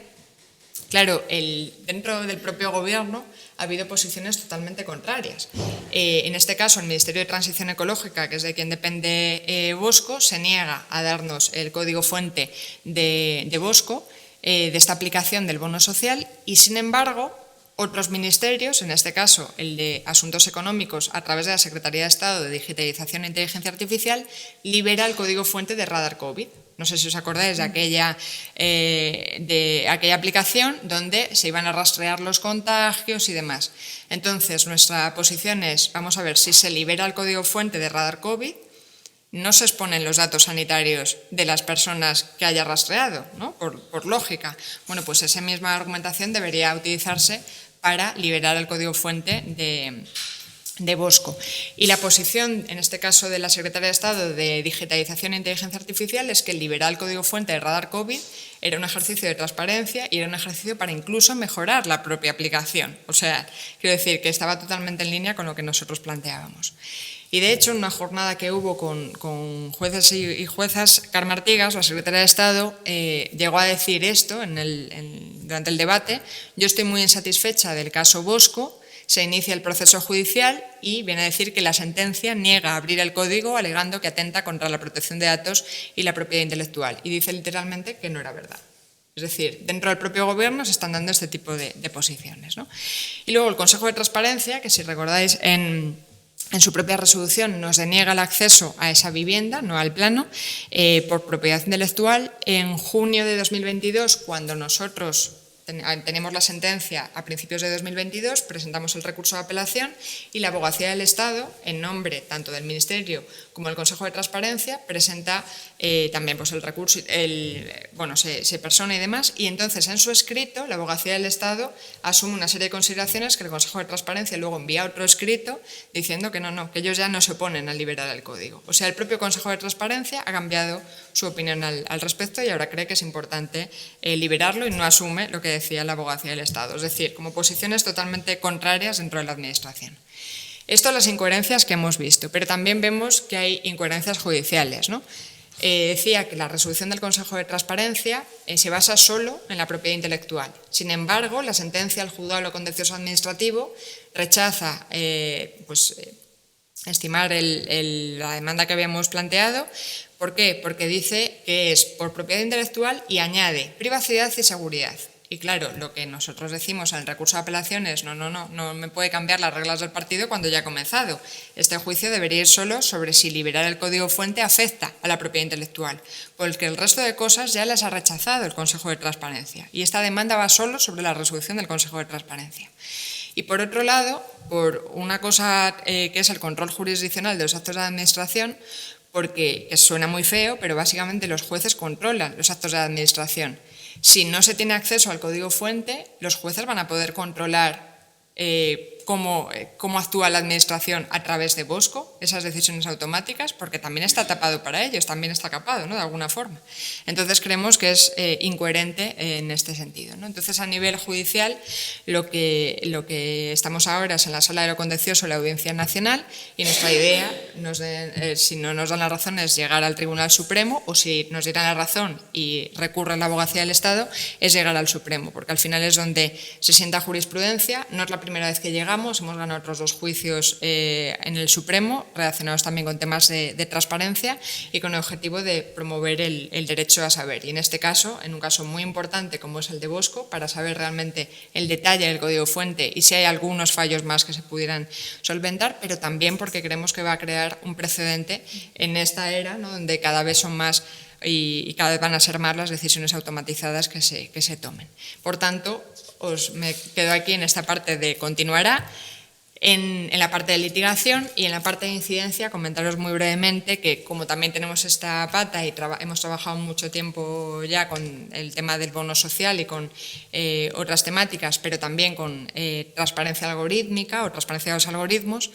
claro, dentro del propio Gobierno ha habido posiciones totalmente contrarias. En este caso, el Ministerio de Transición Ecológica, que es de quien depende Bosco, se niega a darnos el código fuente de Bosco, de esta aplicación del bono social, y sin embargo, otros ministerios, en este caso el de Asuntos Económicos, a través de la Secretaría de Estado de Digitalización e Inteligencia Artificial, libera el código fuente de Radar COVID. No sé si os acordáis de aquella aplicación donde se iban a rastrear los contagios y demás. Entonces, nuestra posición es, vamos a ver, si se libera el código fuente de Radar COVID, no se exponen los datos sanitarios de las personas que haya rastreado, ¿no? Por lógica. Bueno, pues esa misma argumentación debería utilizarse para liberar el código fuente de Bosco. Y la posición, en este caso de la Secretaría de Estado de Digitalización e Inteligencia Artificial, es que el liberar el código fuente de Radar COVID era un ejercicio de transparencia y era un ejercicio para incluso mejorar la propia aplicación. O sea, quiero decir que estaba totalmente en línea con lo que nosotros planteábamos. Y de hecho, en una jornada que hubo con jueces y juezas, Carme Artigas, la secretaria de Estado, llegó a decir esto durante el debate: yo estoy muy insatisfecha del caso Bosco, se inicia el proceso judicial y viene a decir que la sentencia niega abrir el código alegando que atenta contra la protección de datos y la propiedad intelectual. Y dice literalmente que no era verdad. Es decir, dentro del propio Gobierno se están dando este tipo de posiciones, ¿no? Y luego el Consejo de Transparencia, que si recordáis en su propia resolución nos deniega el acceso a esa vivienda, no al plano, por propiedad intelectual. En junio de 2022, cuando nosotros tenemos la sentencia a principios de 2022, presentamos el recurso de apelación y la Abogacía del Estado, en nombre tanto del Ministerio como del Consejo de Transparencia, presenta también pues, el recurso, se persona y demás, y entonces en su escrito la Abogacía del Estado asume una serie de consideraciones que el Consejo de Transparencia luego envía otro escrito diciendo que que ellos ya no se oponen a liberar el código. O sea, el propio Consejo de Transparencia ha cambiado su opinión al respecto y ahora cree que es importante liberarlo y no asume lo que decía la Abogacía del Estado. Es decir, como posiciones totalmente contrarias dentro de la Administración. Esto las incoherencias que hemos visto, pero también vemos que hay incoherencias judiciales, ¿no? Decía que la resolución del Consejo de Transparencia se basa solo en la propiedad intelectual. Sin embargo, la sentencia del Juzgado de lo Contencioso Administrativo rechaza estimar la demanda que habíamos planteado. ¿Por qué? Porque dice que es por propiedad intelectual y añade privacidad y seguridad. Y claro, lo que nosotros decimos en el recurso de apelación es no me puede cambiar las reglas del partido cuando ya ha comenzado. Este juicio debería ir solo sobre si liberar el código fuente afecta a la propiedad intelectual, porque el resto de cosas ya las ha rechazado el Consejo de Transparencia. Y esta demanda va solo sobre la resolución del Consejo de Transparencia. Y por otro lado, por una cosa que es el control jurisdiccional de los actos de la administración, porque suena muy feo, pero básicamente los jueces controlan los actos de la administración. Si no se tiene acceso al código fuente, los jueces van a poder controlar cómo actúa la administración a través de Bosco, esas decisiones automáticas, porque también está tapado para ellos, también está capado, ¿no?, de alguna forma. Entonces creemos que es incoherente en este sentido, ¿no? Entonces, a nivel judicial, lo que estamos ahora es en la Sala de lo Contencioso, la Audiencia Nacional, y nuestra idea, si no nos dan la razón, es llegar al Tribunal Supremo, o si nos dieran la razón y recurren la Abogacía del Estado, es llegar al Supremo, porque al final es donde se sienta jurisprudencia. No es la primera vez que llegamos, hemos ganado otros 2 juicios en el Supremo, relacionados también con temas de transparencia y con el objetivo de promover el derecho a saber. Y en este caso, en un caso muy importante como es el de Bosco, para saber realmente el detalle del código fuente y si hay algunos fallos más que se pudieran solventar, pero también porque creemos que va a crear un precedente en esta era, ¿no?, donde cada vez son más y cada vez van a ser más las decisiones automatizadas que se tomen. Por tanto, me quedo aquí en esta parte de continuará. En la parte de litigación y en la parte de incidencia, comentaros muy brevemente que como también tenemos esta pata y hemos trabajado mucho tiempo ya con el tema del bono social y con otras temáticas, pero también con transparencia algorítmica o transparencia de los algoritmos,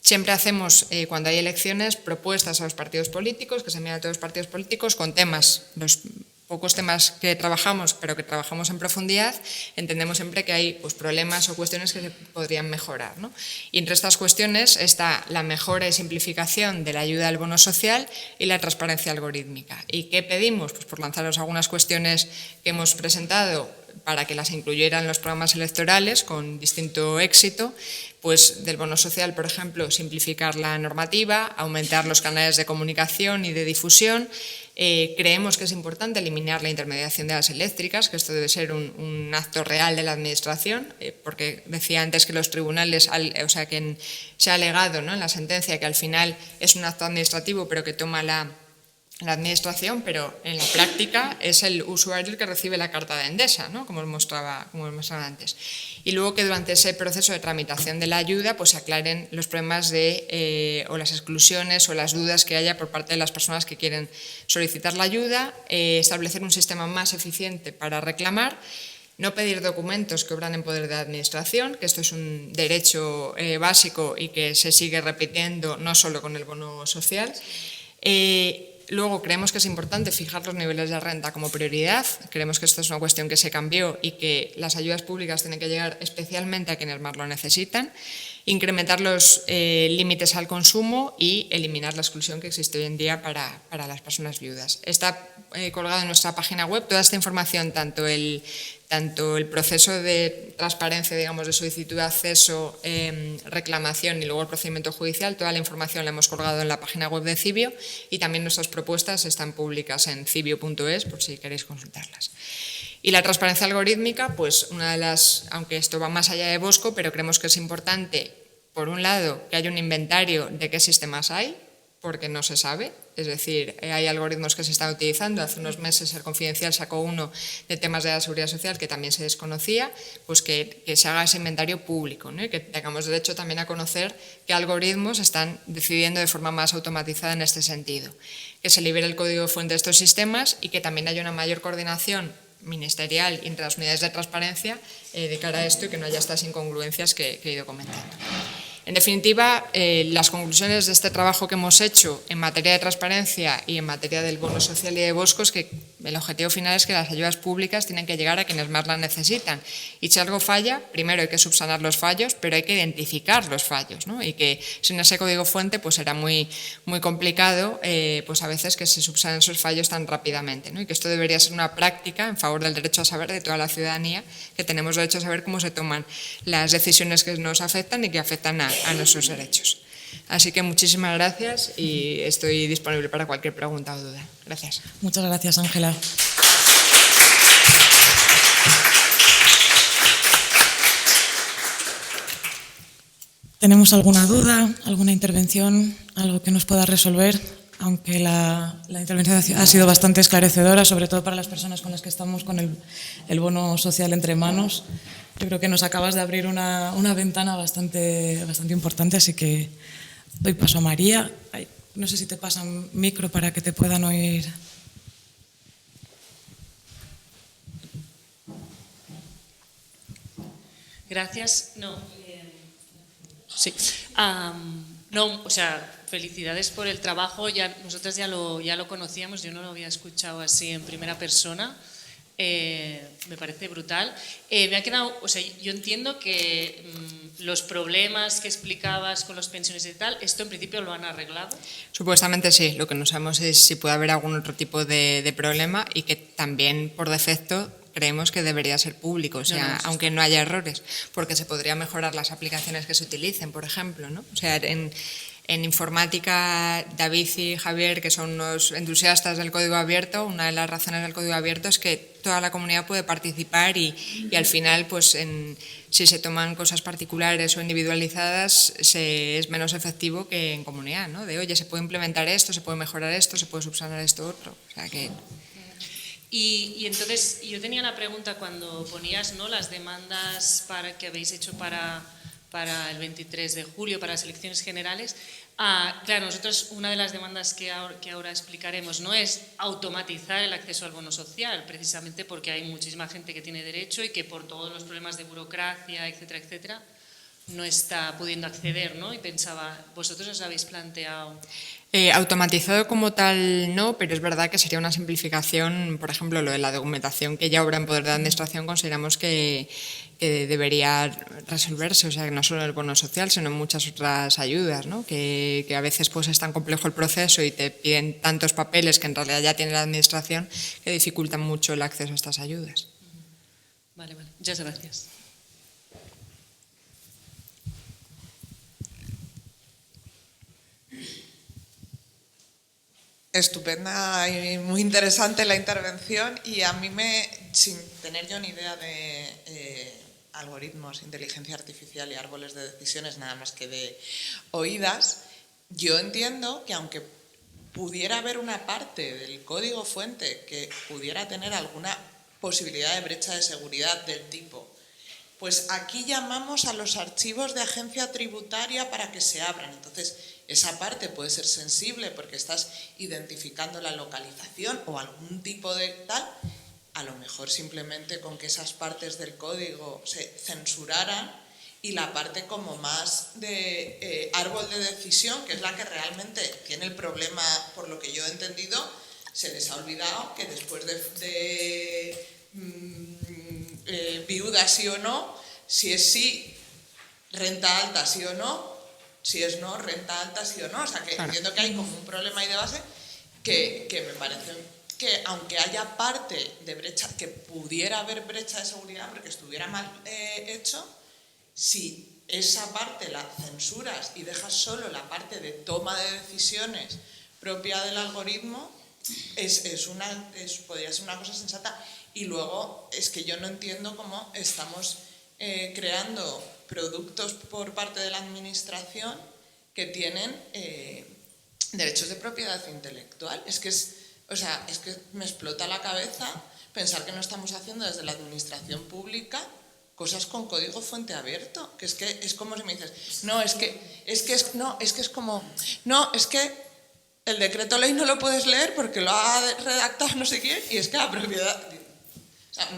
siempre hacemos, cuando hay elecciones, propuestas a los partidos políticos, que se envían a todos los partidos políticos con temas, los pocos temas que trabajamos, pero que trabajamos en profundidad, entendemos siempre que hay problemas o cuestiones que se podrían mejorar, ¿no? Y entre estas cuestiones está la mejora y simplificación de la ayuda al bono social y la transparencia algorítmica. ¿Y qué pedimos? Pues por lanzaros algunas cuestiones que hemos presentado para que las incluyeran los programas electorales con distinto éxito, pues del bono social, por ejemplo, simplificar la normativa, aumentar los canales de comunicación y de difusión. Creemos que es importante eliminar la intermediación de las eléctricas, que esto debe ser un acto real de la administración, porque decía antes que los tribunales, que se ha alegado, ¿no?, en la sentencia que al final es un acto administrativo, pero que toma la administración, pero en la práctica es el usuario el que recibe la carta de Endesa, ¿no?, como os mostraba antes. Y luego que durante ese proceso de tramitación de la ayuda pues se aclaren los problemas o las exclusiones o las dudas que haya por parte de las personas que quieren solicitar la ayuda, establecer un sistema más eficiente para reclamar, no pedir documentos que obran en poder de la administración, que esto es un derecho básico y que se sigue repitiendo no solo con el bono social. Luego creemos que es importante fijar los niveles de renta como prioridad. Creemos que esto es una cuestión que se cambió y que las ayudas públicas tienen que llegar especialmente a quienes más lo necesitan. Incrementar los límites al consumo y eliminar la exclusión que existe hoy en día para las personas viudas. Está colgado en nuestra página web toda esta información, tanto el proceso de transparencia, digamos, de solicitud de acceso, reclamación y luego el procedimiento judicial. Toda la información la hemos colgado en la página web de Cibio y también nuestras propuestas están públicas en cibio.es por si queréis consultarlas. Y la transparencia algorítmica, pues una de las, aunque esto va más allá de Bosco, pero creemos que es importante, por un lado, que haya un inventario de qué sistemas hay, porque no se sabe, es decir, hay algoritmos que se están utilizando. Hace unos meses el Confidencial sacó uno de temas de la seguridad social que también se desconocía, pues que se haga ese inventario público, ¿no?, y que tengamos derecho también a conocer qué algoritmos están decidiendo de forma más automatizada en este sentido, que se libere el código fuente de estos sistemas y que también haya una mayor coordinación ministerial entre las unidades de transparencia de cara a esto y que no haya estas incongruencias que he ido comentando. En definitiva, las conclusiones de este trabajo que hemos hecho en materia de transparencia y en materia del bono social y de Bosco es que el objetivo final es que las ayudas públicas tienen que llegar a quienes más las necesitan. Y si algo falla, primero hay que subsanar los fallos, pero hay que identificar los fallos, ¿no? Y que sin ese código fuente pues será muy complicado pues a veces que se subsanen esos fallos tan rápidamente, ¿no? Y que esto debería ser una práctica en favor del derecho a saber de toda la ciudadanía, que tenemos derecho a saber cómo se toman las decisiones que nos afectan y que afectan a nuestros derechos. Así que muchísimas gracias y estoy disponible para cualquier pregunta o duda. Gracias. Muchas gracias, Ángela. ¿Tenemos alguna duda, alguna intervención, algo que nos pueda resolver? Aunque la intervención ha sido bastante esclarecedora, sobre todo para las personas con las que estamos con el bono social entre manos. Yo creo que nos acabas de abrir una ventana bastante importante, así que doy paso a María. Ay, no sé si te pasan micro para que te puedan oír. Gracias. No, sí. No, o sea, felicidades por el trabajo. Nosotros ya lo conocíamos, yo no lo había escuchado así en primera persona. Me parece brutal. Me ha quedado, o sea, yo entiendo que los problemas que explicabas con los pensiones y tal, esto en principio lo han arreglado. Supuestamente sí, lo que no sabemos es si puede haber algún otro tipo de problema y que también por defecto creemos que debería ser público, o sea, aunque no haya errores, porque se podría mejorar las aplicaciones que se utilicen, por ejemplo, ¿no? O sea, en informática, David y Javier, que son unos entusiastas del código abierto, una de las razones del código abierto es que toda la comunidad puede participar y al final, pues si se toman cosas particulares o individualizadas, es menos efectivo que en comunidad, ¿no? De, oye, se puede implementar esto, se puede mejorar esto, se puede subsanar esto otro. O sea que... Y entonces, yo tenía una pregunta cuando ponías, ¿no?, las demandas que habéis hecho para el 23 de julio, para las elecciones generales. Claro, nosotros una de las demandas que ahora explicaremos no es automatizar el acceso al bono social, precisamente porque hay muchísima gente que tiene derecho y que por todos los problemas de burocracia, etcétera, etcétera, no está pudiendo acceder, ¿no? Y pensaba, ¿vosotros os habéis planteado...? Automatizado como tal no, pero es verdad que sería una simplificación, por ejemplo, lo de la documentación que ya obra en poder de la Administración, consideramos que debería resolverse, o sea, que no solo el bono social, sino muchas otras ayudas, ¿no? Que a veces pues es tan complejo el proceso y te piden tantos papeles que en realidad ya tiene la Administración que dificultan mucho el acceso a estas ayudas. Vale, muchas gracias. Estupenda y muy interesante la intervención, y a mí sin tener yo ni idea de algoritmos, inteligencia artificial y árboles de decisiones, nada más que de oídas, yo entiendo que aunque pudiera haber una parte del código fuente que pudiera tener alguna posibilidad de brecha de seguridad del tipo, pues aquí llamamos a los archivos de agencia tributaria para que se abran. Entonces, esa parte puede ser sensible porque estás identificando la localización o algún tipo de tal. A lo mejor simplemente con que esas partes del código se censuraran y la parte como más de árbol de decisión, que es la que realmente tiene el problema, por lo que yo he entendido, se les ha olvidado que después de viuda sí o no, si es sí, renta alta sí o no, si es no, renta alta sí o no. O sea, que entiendo que hay como un problema ahí de base que me parece que aunque haya parte de brecha, que pudiera haber brecha de seguridad porque estuviera mal hecho, si esa parte la censuras y dejas solo la parte de toma de decisiones propia del algoritmo, podría ser una cosa sensata. Y luego es que yo no entiendo cómo estamos creando productos por parte de la Administración que tienen derechos de propiedad intelectual. Es que me explota la cabeza pensar que no estamos haciendo desde la Administración pública cosas con código fuente abierto, que es como si me dices, es que el decreto ley no lo puedes leer porque lo ha redactado no sé quién, y es que la propiedad... O sea,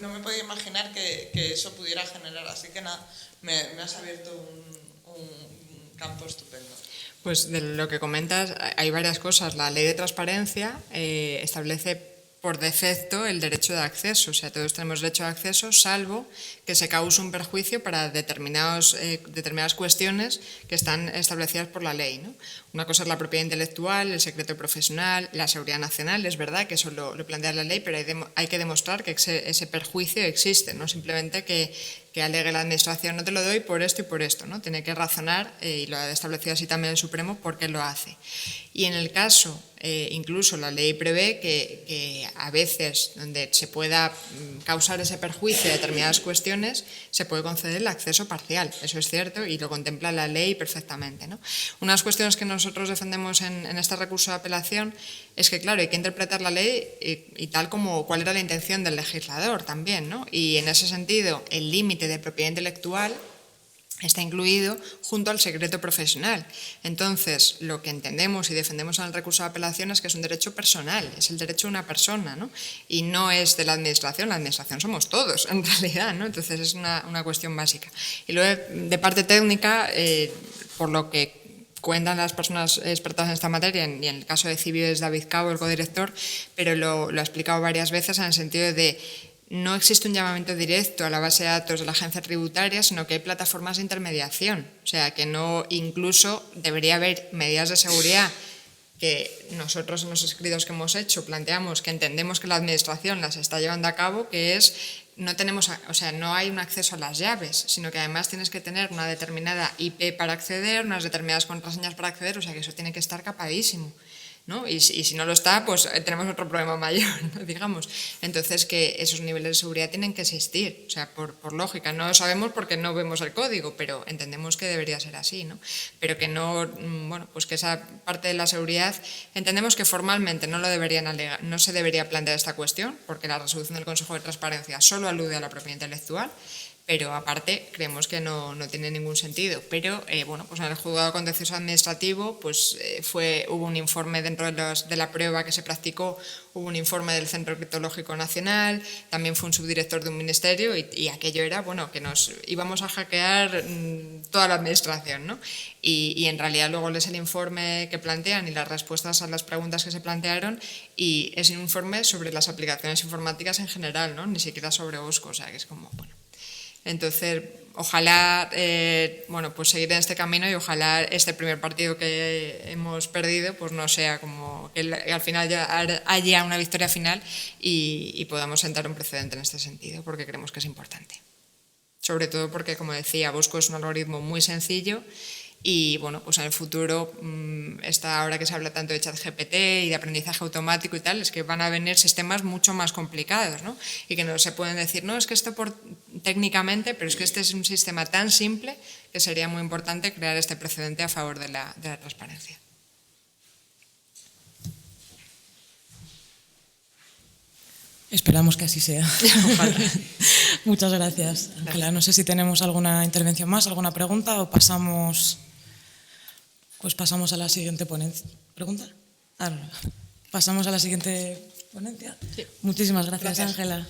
no me podía imaginar que eso pudiera generar, así que nada, me has abierto un campo estupendo. Pues de lo que comentas, hay varias cosas. La ley de transparencia establece por defecto el derecho de acceso, o sea, todos tenemos derecho de acceso, salvo que se cause un perjuicio para determinadas cuestiones que están establecidas por la ley, ¿no? Una cosa es la propiedad intelectual, el secreto profesional, la seguridad nacional, es verdad que eso lo plantea la ley, pero hay que demostrar que ese perjuicio existe, no simplemente que alegue la Administración, no te lo doy por esto y por esto, ¿no? Tiene que razonar, y lo ha establecido así también el Supremo, por qué lo hace. Y en el caso incluso la ley prevé que a veces donde se pueda causar ese perjuicio de determinadas cuestiones se puede conceder el acceso parcial, eso es cierto y lo contempla la ley perfectamente, ¿no? Unas cuestiones que nosotros defendemos en este recurso de apelación es que, claro, hay que interpretar la ley y tal como cuál era la intención del legislador también, ¿no? Y en ese sentido, el límite de propiedad intelectual está incluido junto al secreto profesional. Entonces, lo que entendemos y defendemos en el recurso de apelación es que es un derecho personal, es el derecho de una persona, ¿no? Y no es de la administración somos todos, en realidad, ¿no? Entonces, es una cuestión básica. Y luego, de parte técnica, por lo que cuentan las personas expertas en esta materia, y en el caso de Cibio es David Cabo, el codirector, pero lo ha explicado varias veces en el sentido de no existe un llamamiento directo a la base de datos de la agencia tributaria, sino que hay plataformas de intermediación. O sea, que no, incluso debería haber medidas de seguridad que nosotros en los escritos que hemos hecho planteamos que entendemos que la administración las está llevando a cabo, que es no hay un acceso a las llaves, sino que además tienes que tener una determinada IP para acceder, unas determinadas contraseñas para acceder, o sea que eso tiene que estar capadísimo, ¿no? Y si no lo está, pues tenemos otro problema mayor, ¿no? Digamos. Entonces, que esos niveles de seguridad tienen que existir, o sea, por lógica. No lo sabemos porque no vemos el código, pero entendemos que debería ser así, ¿no? Pero que no, bueno, pues que esa parte de la seguridad, entendemos que formalmente no se debería plantear esta cuestión, porque la resolución del Consejo de Transparencia solo alude a la propiedad intelectual, pero aparte creemos que no tiene ningún sentido. Pero bueno, pues en el juzgado contencioso administrativo pues hubo un informe dentro de la prueba que se practicó, hubo un informe del Centro Criptológico Nacional, también fue un subdirector de un ministerio y aquello era, bueno, que nos íbamos a hackear toda la administración, ¿no? Y en realidad luego lees el informe que plantean y las respuestas a las preguntas que se plantearon y es un informe sobre las aplicaciones informáticas en general, ¿no? Ni siquiera sobre OSCO, o sea que es como, bueno. Entonces, ojalá bueno, pues seguir en este camino y ojalá este primer partido que hemos perdido pues no sea como que al final ya haya una victoria final y podamos sentar un precedente en este sentido, porque creemos que es importante. Sobre todo porque, como decía, Bosco es un algoritmo muy sencillo y bueno, pues en el futuro, ahora que se habla tanto de ChatGPT y de aprendizaje automático y tal, es que van a venir sistemas mucho más complicados, ¿no? Y que no se pueden decir, no, es que esto técnicamente, pero es que este es un sistema tan simple que sería muy importante crear este precedente a favor de la transparencia. Esperamos que así sea. Muchas gracias, Ángela. No sé si tenemos alguna intervención más, alguna pregunta o pasamos a la siguiente ponencia. ¿Pregunta? No. Pasamos a la siguiente ponencia. Sí. Muchísimas gracias, Ángela.